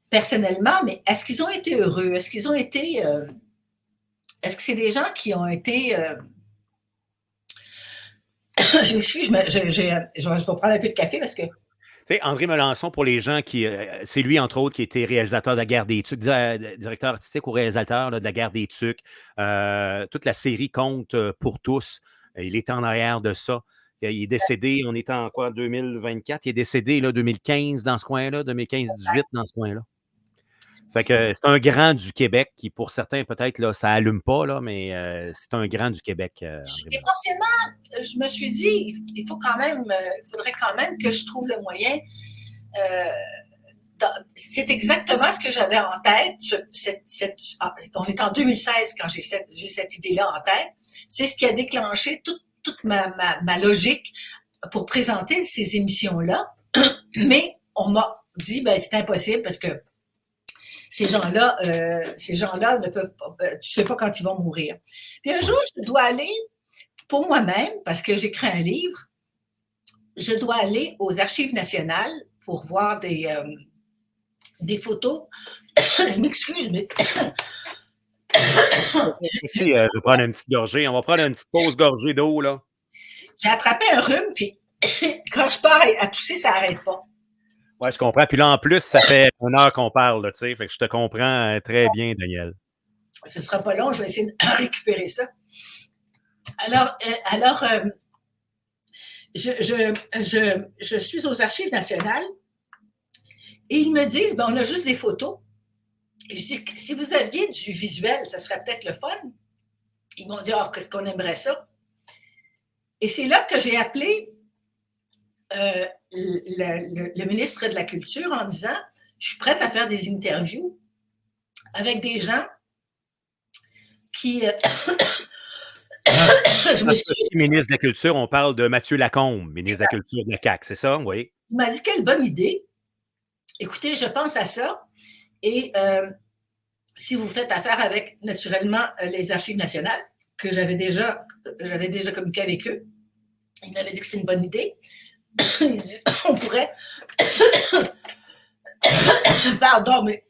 personnellement, mais est-ce qu'ils ont été heureux? Est-ce qu'ils ont été... est-ce que c'est des gens qui ont été... je m'excuse, je vais prendre un peu de café parce que... Tu sais, André Melançon, pour les gens qui... c'est lui, entre autres, qui était réalisateur de la Guerre des Tucs, directeur artistique ou réalisateur là, de la Guerre des Tucs. Toute la série compte pour tous. Il est en arrière de ça. Il est décédé, on est en quoi, 2024? Il est décédé là, 2015 dans ce coin-là, 2015-18 dans ce coin-là. Fait que c'est un grand du Québec qui, pour certains, peut-être, là, ça allume pas, là, mais c'est un grand du Québec. Essentiellement, je me suis dit, il faudrait quand même que je trouve le moyen. C'est exactement ce que j'avais en tête. On est en 2016 quand j'ai cette idée-là en tête. C'est ce qui a déclenché toute ma logique pour présenter ces émissions-là. Mais on m'a dit, ben c'est impossible parce que ces gens-là ne peuvent pas, tu sais pas quand ils vont mourir. Puis un jour, je dois aller pour moi-même, parce que j'écris un livre, je dois aller aux Archives nationales pour voir des photos. Je m'excuse, mais... Ici, je vais prendre une petite gorgée. On va prendre une petite pause gorgée d'eau, là. J'ai attrapé un rhume, puis quand je pars à tousser, ça n'arrête pas. Oui, je comprends. Puis là, en plus, ça fait 1 heure qu'on parle, tu sais. Fait que je te comprends très bien, Daniel. Ce ne sera pas long, je vais essayer de récupérer ça. Alors je suis aux Archives nationales et ils me disent, ben, on a juste des photos. Et je dis, si vous aviez du visuel, ça serait peut-être le fun. Ils m'ont dit, qu'est-ce qu'on aimerait ça? Et c'est là que j'ai appelé le ministre de la Culture en disant, je suis prête à faire des interviews avec des gens qui Je me Parce que suis si ministre de la Culture, on parle de Mathieu Lacombe, ministre de la Culture de la CAQ, c'est ça? Oui. Il m'a dit quelle bonne idée. Écoutez, je pense à ça. Et si vous faites affaire avec, naturellement, les Archives nationales, que j'avais déjà communiqué avec eux, il m'avait dit que c'était une bonne idée. Il dit, on pourrait... Pardon, mais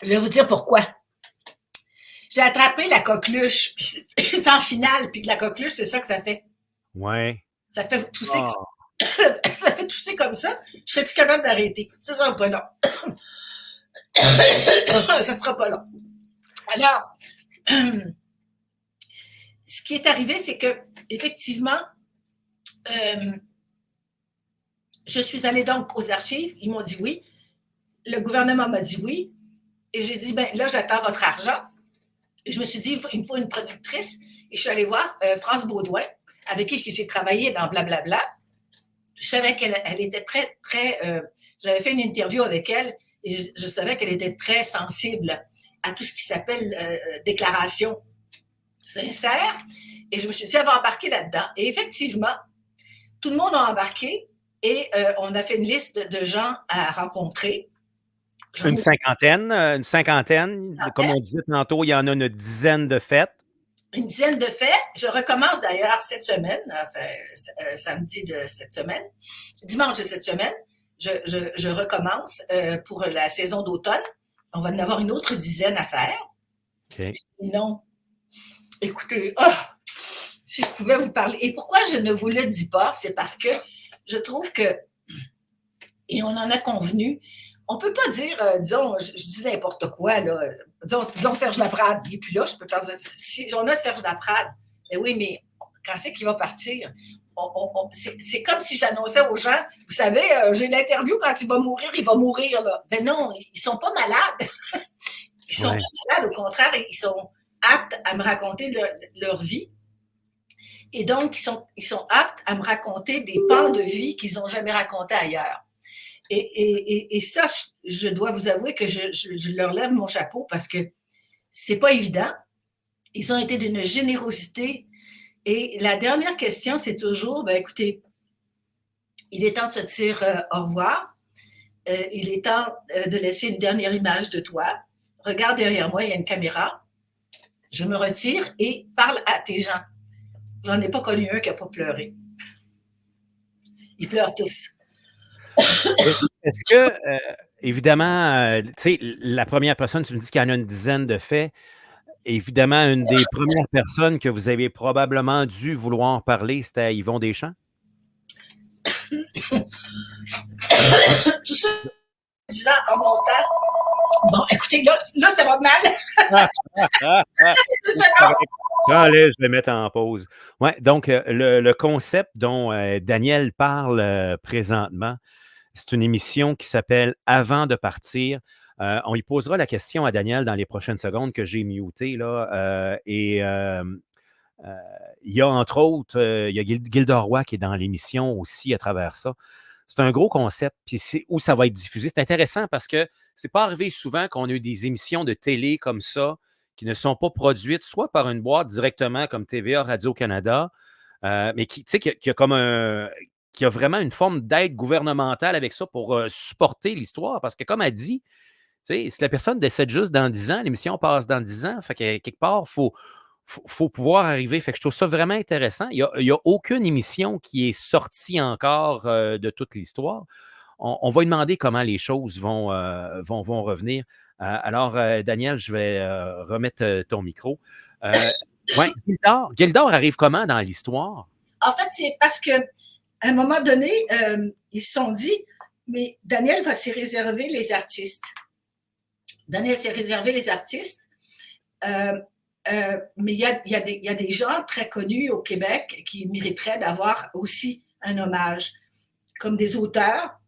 je vais vous dire pourquoi. J'ai attrapé la coqueluche, puis c'est en finale, puis la coqueluche, c'est ça que ça fait. Ouais. Ça fait tousser, Oh. ça fait tousser comme ça. Je ne serais plus capable d'arrêter. Ça sera pas long. Ça sera pas long. Alors, ce qui est arrivé, c'est que effectivement, je suis allée donc aux archives. Ils m'ont dit oui. Le gouvernement m'a dit oui. Et j'ai dit, ben là, j'attends votre argent. Et je me suis dit, il me faut une productrice. Et je suis allée voir France Baudouin, avec qui j'ai travaillé dans Blablabla. Je savais qu'elle était très, très... j'avais fait une interview avec elle et je savais qu'elle était très sensible à tout ce qui s'appelle déclaration sincère. Et je me suis dit, elle va embarquer là-dedans. Et effectivement, tout le monde a embarqué et on a fait une liste de gens à rencontrer. Une cinquantaine. Comme on disait tantôt, il y en a une dizaine de fêtes. Une dizaine de faits. Je recommence d'ailleurs cette semaine, enfin, samedi de cette semaine, dimanche de cette semaine, je recommence pour la saison d'automne. On va en avoir une autre dizaine à faire. Okay. Non. Écoutez, si je pouvais vous parler. Et pourquoi je ne vous le dis pas, c'est parce que je trouve que, et on en a convenu, on ne peut pas dire, disons, je dis n'importe quoi, là. Disons Serge Laprade. Et puis là, je peux pas dire, si on a Serge Laprade, mais oui, mais quand c'est qu'il va partir? C'est comme si j'annonçais aux gens, vous savez, j'ai l'interview quand il va mourir, là. Ben non, ils ne sont pas malades. Ils sont pas malades, au contraire, ils sont aptes à me raconter leur vie. Et donc, ils sont aptes à me raconter des pans de vie qu'ils n'ont jamais racontés ailleurs. Et ça, je dois vous avouer que je leur lève mon chapeau parce que c'est pas évident. Ils ont été d'une générosité. Et la dernière question, c'est toujours, ben écoutez, il est temps de se dire au revoir. Il est temps de laisser une dernière image de toi. Regarde derrière moi, il y a une caméra. Je me retire et parle à tes gens. J'en ai pas connu un qui n'a pas pleuré. Ils pleurent tous. Est-ce que, évidemment, tu sais, la première personne, tu me dis qu'il y en a une dizaine de faits. Évidemment, une des premières personnes que vous avez probablement dû vouloir parler, c'était Yvon Deschamps? Tout ça, disant en montant. Bon, écoutez, là ça va mal. Allez, je vais mettre en pause. Ouais, donc, le concept dont Daniel parle présentement, c'est une émission qui s'appelle Avant de partir. On y posera la question à Daniel dans les prochaines secondes que j'ai muté, là. Il y a entre autres, il y a Gilda Roy qui est dans l'émission aussi à travers ça. C'est un gros concept, puis c'est où ça va être diffusé. C'est intéressant parce que c'est pas arrivé souvent qu'on a eu des émissions de télé comme ça qui ne sont pas produites soit par une boîte directement comme TVA, Radio-Canada, mais qui a comme qui a vraiment une forme d'aide gouvernementale avec ça pour supporter l'histoire. Parce que comme elle dit, si la personne décède juste dans 10 ans, l'émission passe dans 10 ans, fait que quelque part, faut pouvoir arriver. Fait que je trouve ça vraiment intéressant. Il n'y a aucune émission qui est sortie encore de toute l'histoire. On va lui demander comment les choses vont revenir. Alors, Daniel, je vais remettre ton micro. Ouais, Gildor arrive comment dans l'histoire? En fait, c'est parce qu'à un moment donné, ils se sont dit, mais Daniel va s'y réserver les artistes. Daniel s'est réservé les artistes. Mais il y a des gens très connus au Québec qui mériteraient d'avoir aussi un hommage, comme des auteurs,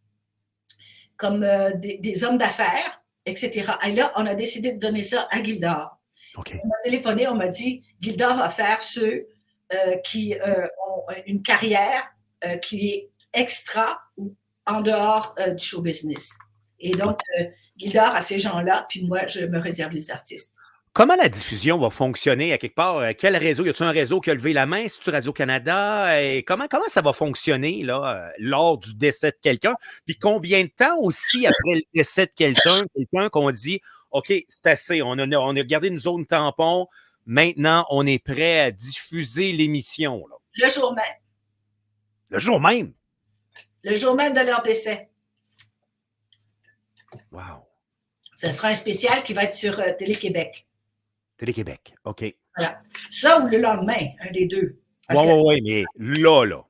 comme des hommes d'affaires, etc. Et là, on a décidé de donner ça à Gildor. Okay. On m'a téléphoné, on m'a dit, Gildor va faire ceux qui ont une carrière qui est extra ou en dehors du show business. Et donc, Gildor a ces gens-là, puis moi, je me réserve les artistes. Comment la diffusion va fonctionner à quelque part? Quel réseau? Y a-t-il un réseau qui a levé la main? C'est-tu Radio-Canada? Et comment ça va fonctionner là, lors du décès de quelqu'un? Puis combien de temps aussi après le décès de quelqu'un qu'on dit OK, c'est assez, on a gardé une zone tampon, maintenant on est prêt à diffuser l'émission, là. Le jour même. Le jour même? Le jour même de leur décès. Wow. Ce sera un spécial qui va être sur Télé-Québec. Télé-Québec, OK. Voilà. Ça ou le lendemain, un des deux. Oui, mais là.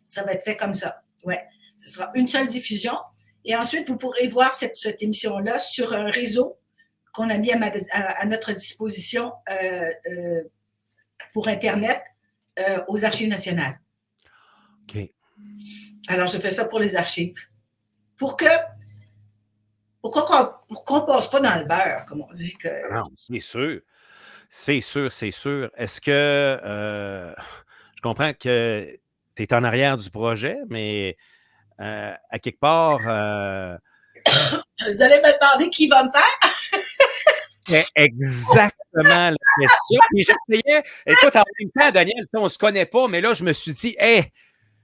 Ça va être fait comme ça. Ouais. Ce sera une seule diffusion. Et ensuite, vous pourrez voir cette émission-là sur un réseau qu'on a mis à notre disposition pour Internet aux Archives nationales. OK. Alors, je fais ça pour les archives. Pour qu'on ne passe pas dans le beurre, comme on dit. Non, c'est sûr. C'est sûr. Est-ce que je comprends que tu es en arrière du projet, mais à quelque part. Vous allez me demander qui va me faire? C'est exactement la question. Puis j'essayais. Écoute, en même temps, Daniel, on ne se connaît pas, mais là, je me suis dit, hey,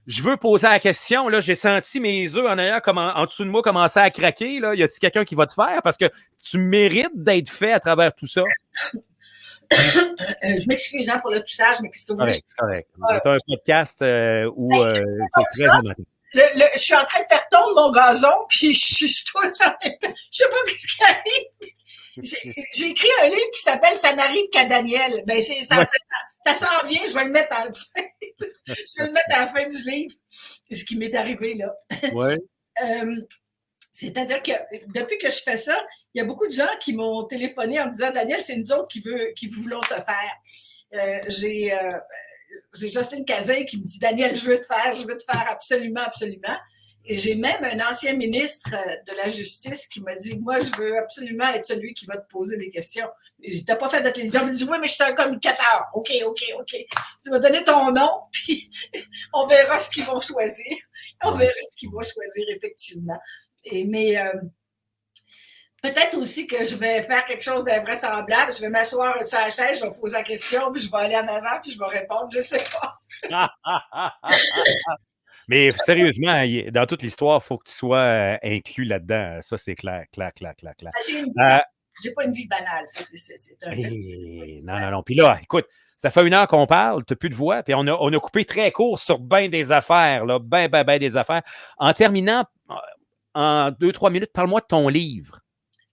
je veux poser la question. Là, j'ai senti mes œufs en arrière, en dessous de moi, commencer à craquer. Là. Y a-t-il quelqu'un qui va te faire? Parce que tu mérites d'être fait à travers tout ça. Je m'excuse pour le toussage, mais qu'est-ce que vous voulez? C'est correct. C'est un podcast où c'est très dramatique. Je suis en train de faire tomber mon gazon, puis je tousse en même temps. Je sais pas ce qui arrive. J'ai écrit un livre qui s'appelle Ça n'arrive qu'à Daniel. Ben, ça s'en vient, je vais le mettre à la fin. Je vais le mettre à la fin du livre. C'est ce qui m'est arrivé, là. Ouais. C'est-à-dire que depuis que je fais ça, il y a beaucoup de gens qui m'ont téléphoné en me disant Daniel, c'est nous autres qui voulons te faire. J'ai Jocelyne Cazin qui me dit Daniel, je veux te faire absolument, absolument. Et j'ai même un ancien ministre de la Justice qui m'a dit moi, je veux absolument être celui qui va te poser des questions. Je n'ai pas fait de télévision. Il m'a dit oui, mais je suis un communicateur. OK. Tu vas donner ton nom, puis on verra ce qu'ils vont choisir. On verra ce qu'ils vont choisir, effectivement. Mais peut-être aussi que je vais faire quelque chose d'invraisemblable. Je vais m'asseoir sur la chaise, je vais poser la question, puis je vais aller en avant, puis je vais répondre. Je ne sais pas. Mais sérieusement, dans toute l'histoire, il faut que tu sois inclus là-dedans. Ça, c'est clair. J'ai pas une vie banale. Ça, c'est un fait. Non. Puis là, écoute, ça fait 1 heure qu'on parle, tu n'as plus de voix, puis on a coupé très court sur bien des affaires, là, ben des affaires. En terminant, en 2-3 minutes, parle-moi de ton livre.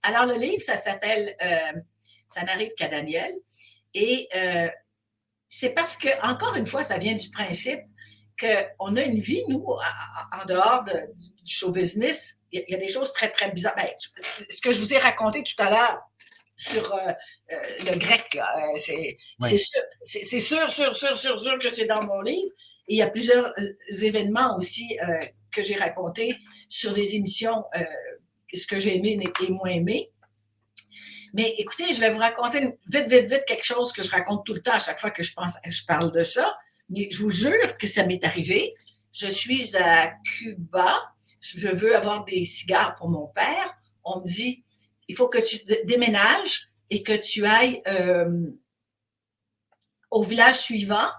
Alors, le livre, ça s'appelle Ça n'arrive qu'à Daniel. Et c'est parce que, encore une fois, ça vient du principe qu'on a une vie, nous, en dehors du show business. Il y a des choses très, très bizarres. Ben, ce que je vous ai raconté tout à l'heure sur le grec, là, c'est sûr que c'est dans mon livre. Et il y a plusieurs événements aussi que j'ai racontés sur les émissions, ce que j'ai aimé et moins aimé. Mais écoutez, je vais vous raconter vite quelque chose que je raconte tout le temps à chaque fois que je parle de ça. Mais je vous jure que ça m'est arrivé. Je suis à Cuba. Je veux avoir des cigares pour mon père. On me dit, il faut que tu déménages et que tu ailles au village suivant.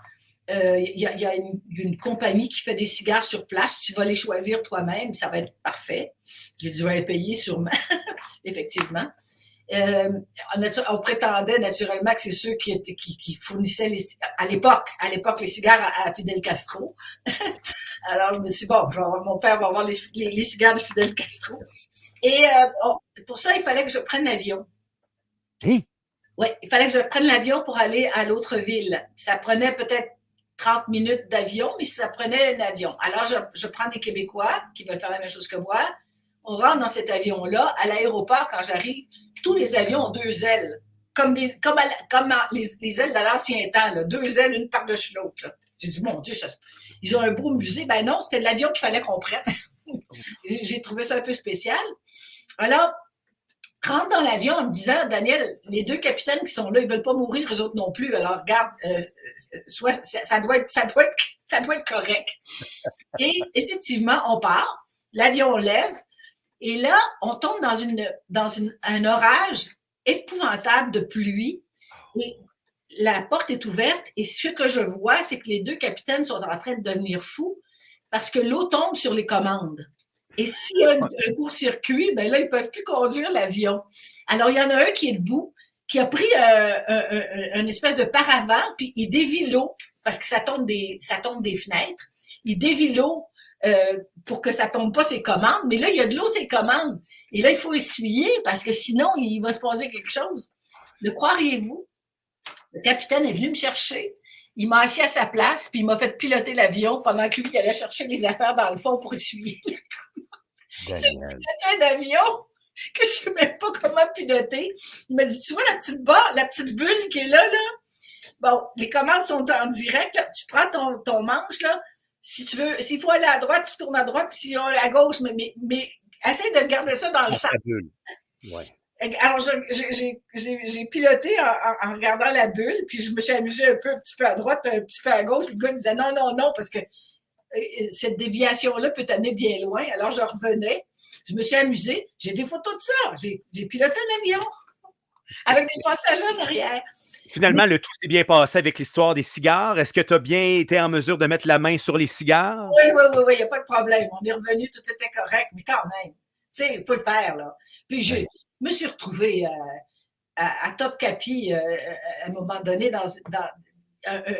Il y a une compagnie qui fait des cigares sur place. Tu vas les choisir toi-même. Ça va être parfait. J'ai dû les payer sûrement, effectivement. On prétendait naturellement que c'est ceux qui fournissaient à l'époque les cigares à Fidel Castro. Alors je me suis dit, bon, mon père va avoir les cigares de Fidel Castro. Et pour ça, il fallait que je prenne l'avion. Oui, il fallait que je prenne l'avion pour aller à l'autre ville. Ça prenait peut-être 30 minutes d'avion, mais ça prenait un avion. Alors, je prends des Québécois qui veulent faire la même chose que moi. On rentre dans cet avion-là. À l'aéroport, quand j'arrive, tous les avions ont 2 ailes, comme les ailes de l'ancien temps, là, 2 ailes, une par-dessus l'autre. Là. J'ai dit, mon Dieu, ils ont un beau musée. Ben non, c'était l'avion qu'il fallait qu'on prenne. J'ai trouvé ça un peu spécial. Alors, rentre dans l'avion en me disant, Daniel, les 2 capitaines qui sont là, ils ne veulent pas mourir, eux autres non plus. Alors, regarde, ça doit être correct. Et effectivement, on part, l'avion lève, et là, on tombe dans un orage épouvantable de pluie. Et la porte est ouverte et ce que je vois, c'est que les 2 capitaines sont en train de devenir fous parce que l'eau tombe sur les commandes. Et s'il y a un court-circuit, ben là, ils ne peuvent plus conduire l'avion. Alors, il y en a un qui est debout, qui a pris une espèce de paravent, puis il dévie l'eau, parce que ça tombe des fenêtres. Il dévie l'eau pour que ça ne tombe pas ses commandes. Mais là, il y a de l'eau ses commandes. Et là, il faut essuyer, parce que sinon, il va se passer quelque chose. Le croiriez-vous? Le capitaine est venu me chercher. Il m'a assis à sa place, puis il m'a fait piloter l'avion pendant que lui, il allait chercher les affaires dans le fond pour essuyer. J'ai piloté un avion que je ne sais même pas comment piloter. Il m'a dit, tu vois la petite bulle qui est là? Bon, les commandes sont en direct. Là. Tu prends ton manche, là. Si tu veux, s'il faut aller à droite, tu tournes à droite, puis si on est à gauche, mais essaie de garder ça dans le sac. Ouais. Alors, j'ai piloté en regardant la bulle, puis je me suis amusée un petit peu à droite, puis un petit peu à gauche. Le gars disait non, parce que cette déviation-là peut t'amener bien loin. Alors, je revenais, je me suis amusée, j'ai des photos de ça. J'ai piloté un avion avec des passagers en arrière. Finalement, le tout s'est bien passé avec l'histoire des cigares. Est-ce que tu as bien été en mesure de mettre la main sur les cigares? Oui, il n'y a pas de problème. On est revenu, tout était correct, mais quand même, tu sais, il faut le faire, là. Puis je me suis retrouvée à Top Capi à un moment donné dans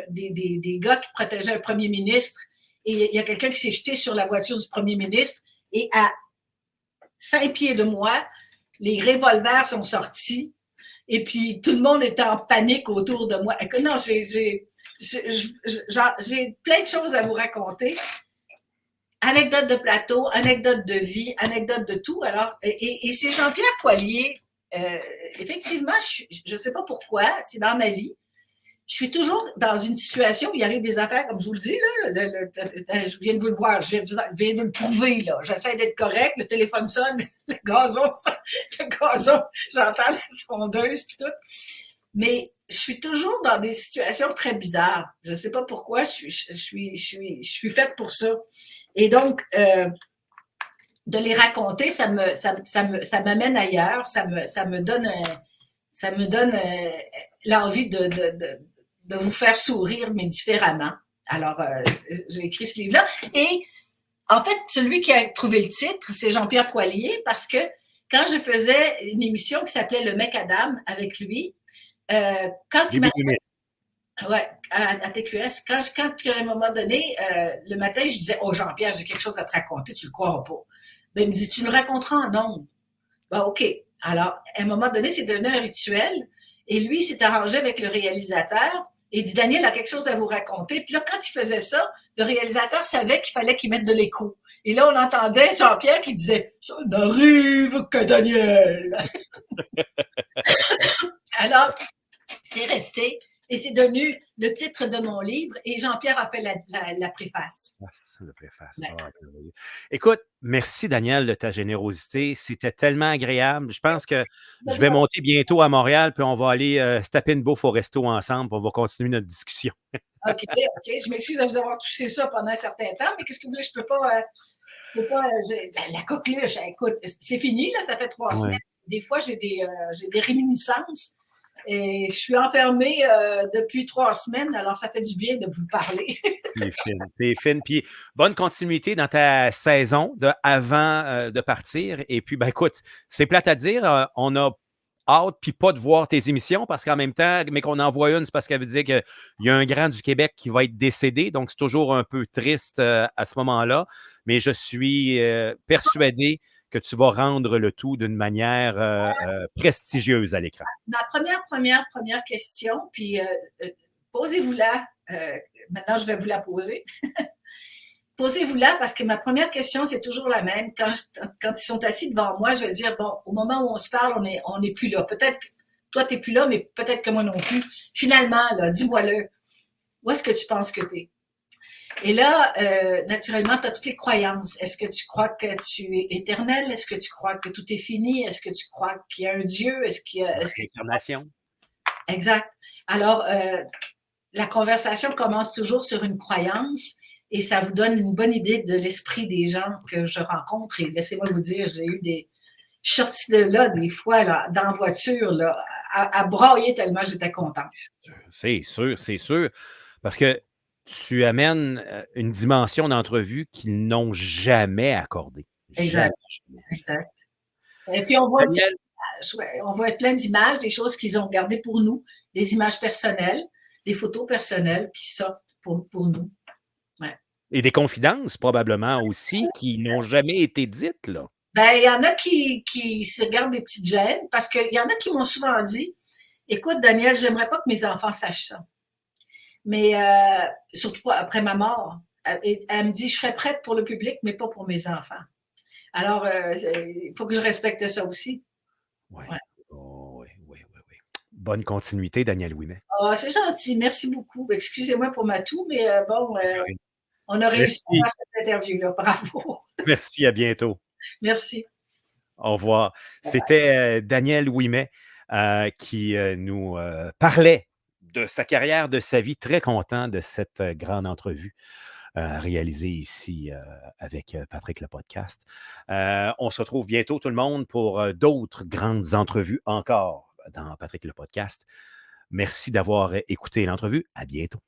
des gars qui protégeaient le premier ministre et il y a quelqu'un qui s'est jeté sur la voiture du premier ministre et à 5 pieds de moi, les revolvers sont sortis et puis tout le monde était en panique autour de moi. Écoute, non, j'ai plein de choses à vous raconter. Anecdote de plateau, anecdote de vie, anecdote de tout. Alors, et c'est Jean-Pierre Poilievre. Effectivement, je ne sais pas pourquoi, c'est dans ma vie. Je suis toujours dans une situation où il arrive des affaires, comme je vous le dis, là, je viens de vous le voir, je viens de le prouver, là. J'essaie d'être correct, le téléphone sonne, le gazon, j'entends la fondeuse, puis tout. Mais je suis toujours dans des situations très bizarres. Je ne sais pas pourquoi, je suis faite pour ça. Et donc, de les raconter, ça m'amène ailleurs, ça me donne l'envie de vous faire sourire, mais différemment. Alors, j'ai écrit ce livre-là. Et en fait, celui qui a trouvé le titre, c'est Jean-Pierre Poilievre, parce que quand je faisais une émission qui s'appelait Le Mec Adam avec lui, quand il m'appelait à TQS, quand à un moment donné, le matin, je disais « Oh Jean-Pierre, j'ai quelque chose à te raconter, tu le croiras pas. » Ben, il me dit « Tu le raconteras en ondes. » Ben, OK. Alors, à un moment donné, c'est devenu un rituel. Et lui, il s'est arrangé avec le réalisateur et il dit « Daniel a quelque chose à vous raconter. » Puis là, quand il faisait ça, le réalisateur savait qu'il fallait qu'il mette de l'écho. Et là, on entendait Jean-Pierre qui disait « Ça n'arrive que Daniel. » Alors, c'est resté et c'est devenu le titre de mon livre et Jean-Pierre a fait la préface. C'est la préface. Ouais. Écoute, merci Daniel de ta générosité. C'était tellement agréable. Je pense que je vais monter bientôt à Montréal puis on va aller se taper une bouffe au resto ensemble. On va continuer notre discussion. OK. Je m'excuse de vous avoir touché ça pendant un certain temps, mais qu'est-ce que vous voulez? Je peux pas la coqueluche, écoute, c'est fini, là, ça fait 3 semaines. Des fois, j'ai des réminiscences. Et je suis enfermée depuis 3 semaines, alors ça fait du bien de vous parler. C'est fine. Puis bonne continuité dans ta saison avant de partir. Et puis, ben écoute, c'est plate à dire, on a hâte puis pas de voir tes émissions parce qu'en même temps, mais qu'on en voit une, c'est parce qu'elle veut dire qu'il y a un grand du Québec qui va être décédé. Donc, c'est toujours un peu triste à ce moment-là. Mais je suis persuadé que tu vas rendre le tout d'une manière prestigieuse à l'écran. Ma première question, puis posez-vous-la. Maintenant, je vais vous la poser. Posez-vous-la parce que ma première question, c'est toujours la même. Quand ils sont assis devant moi, je vais dire, bon, au moment où on se parle, on n'est plus là. Peut-être que toi, tu n'es plus là, mais peut-être que moi non plus. Finalement, là, dis-moi-le. Où est-ce que tu penses que tu es? Et là, naturellement, tu as toutes les croyances. Est-ce que tu crois que tu es éternel? Est-ce que tu crois que tout est fini? Est-ce que tu crois qu'il y a un Dieu? Est-ce qu'il y a... L'incarnation. Exact. Alors, la conversation commence toujours sur une croyance et ça vous donne une bonne idée de l'esprit des gens que je rencontre. Et laissez-moi vous dire, j'ai eu Je suis sortie de là des fois, là, dans la voiture, là, à brailler tellement j'étais contente. C'est sûr, c'est sûr. Parce que tu amènes, une dimension d'entrevue qu'ils n'ont jamais accordée. Jamais, Exact, jamais, jamais. exact. Et puis on voit plein Daniel, d'images, ouais, on voit plein d'images, des choses qu'ils ont gardées pour nous, des images personnelles, des photos personnelles qui sortent pour nous. Ouais. et des confidences probablement aussi qui n'ont jamais été dites, là. Ben, il y en a qui se gardent des petites gênes parce qu'il y en a qui m'ont souvent dit, écoute, Daniel, j'aimerais pas que mes enfants sachent ça. Mais surtout pas après ma mort. Elle me dit, je serais prête pour le public, mais pas pour mes enfants. Alors, il faut que je respecte ça aussi. Oui. Ouais. Oh, oui, oui, oui, oui. Bonne continuité, Daniel Ouimet. Oh, c'est gentil, merci beaucoup. Excusez-moi pour ma toux, mais bon, Oui. on a réussi à Merci. faire cette interview-là. Bravo. Merci, à bientôt. Merci. Au revoir. C'était, Daniel Ouimet, qui, nous, parlait de sa carrière, de sa vie. Très content de cette, grande entrevue, réalisée ici, avec, Patrick le podcast. On se retrouve bientôt tout le monde pour, d'autres grandes entrevues encore dans Patrick le podcast. Merci d'avoir écouté l'entrevue. À bientôt.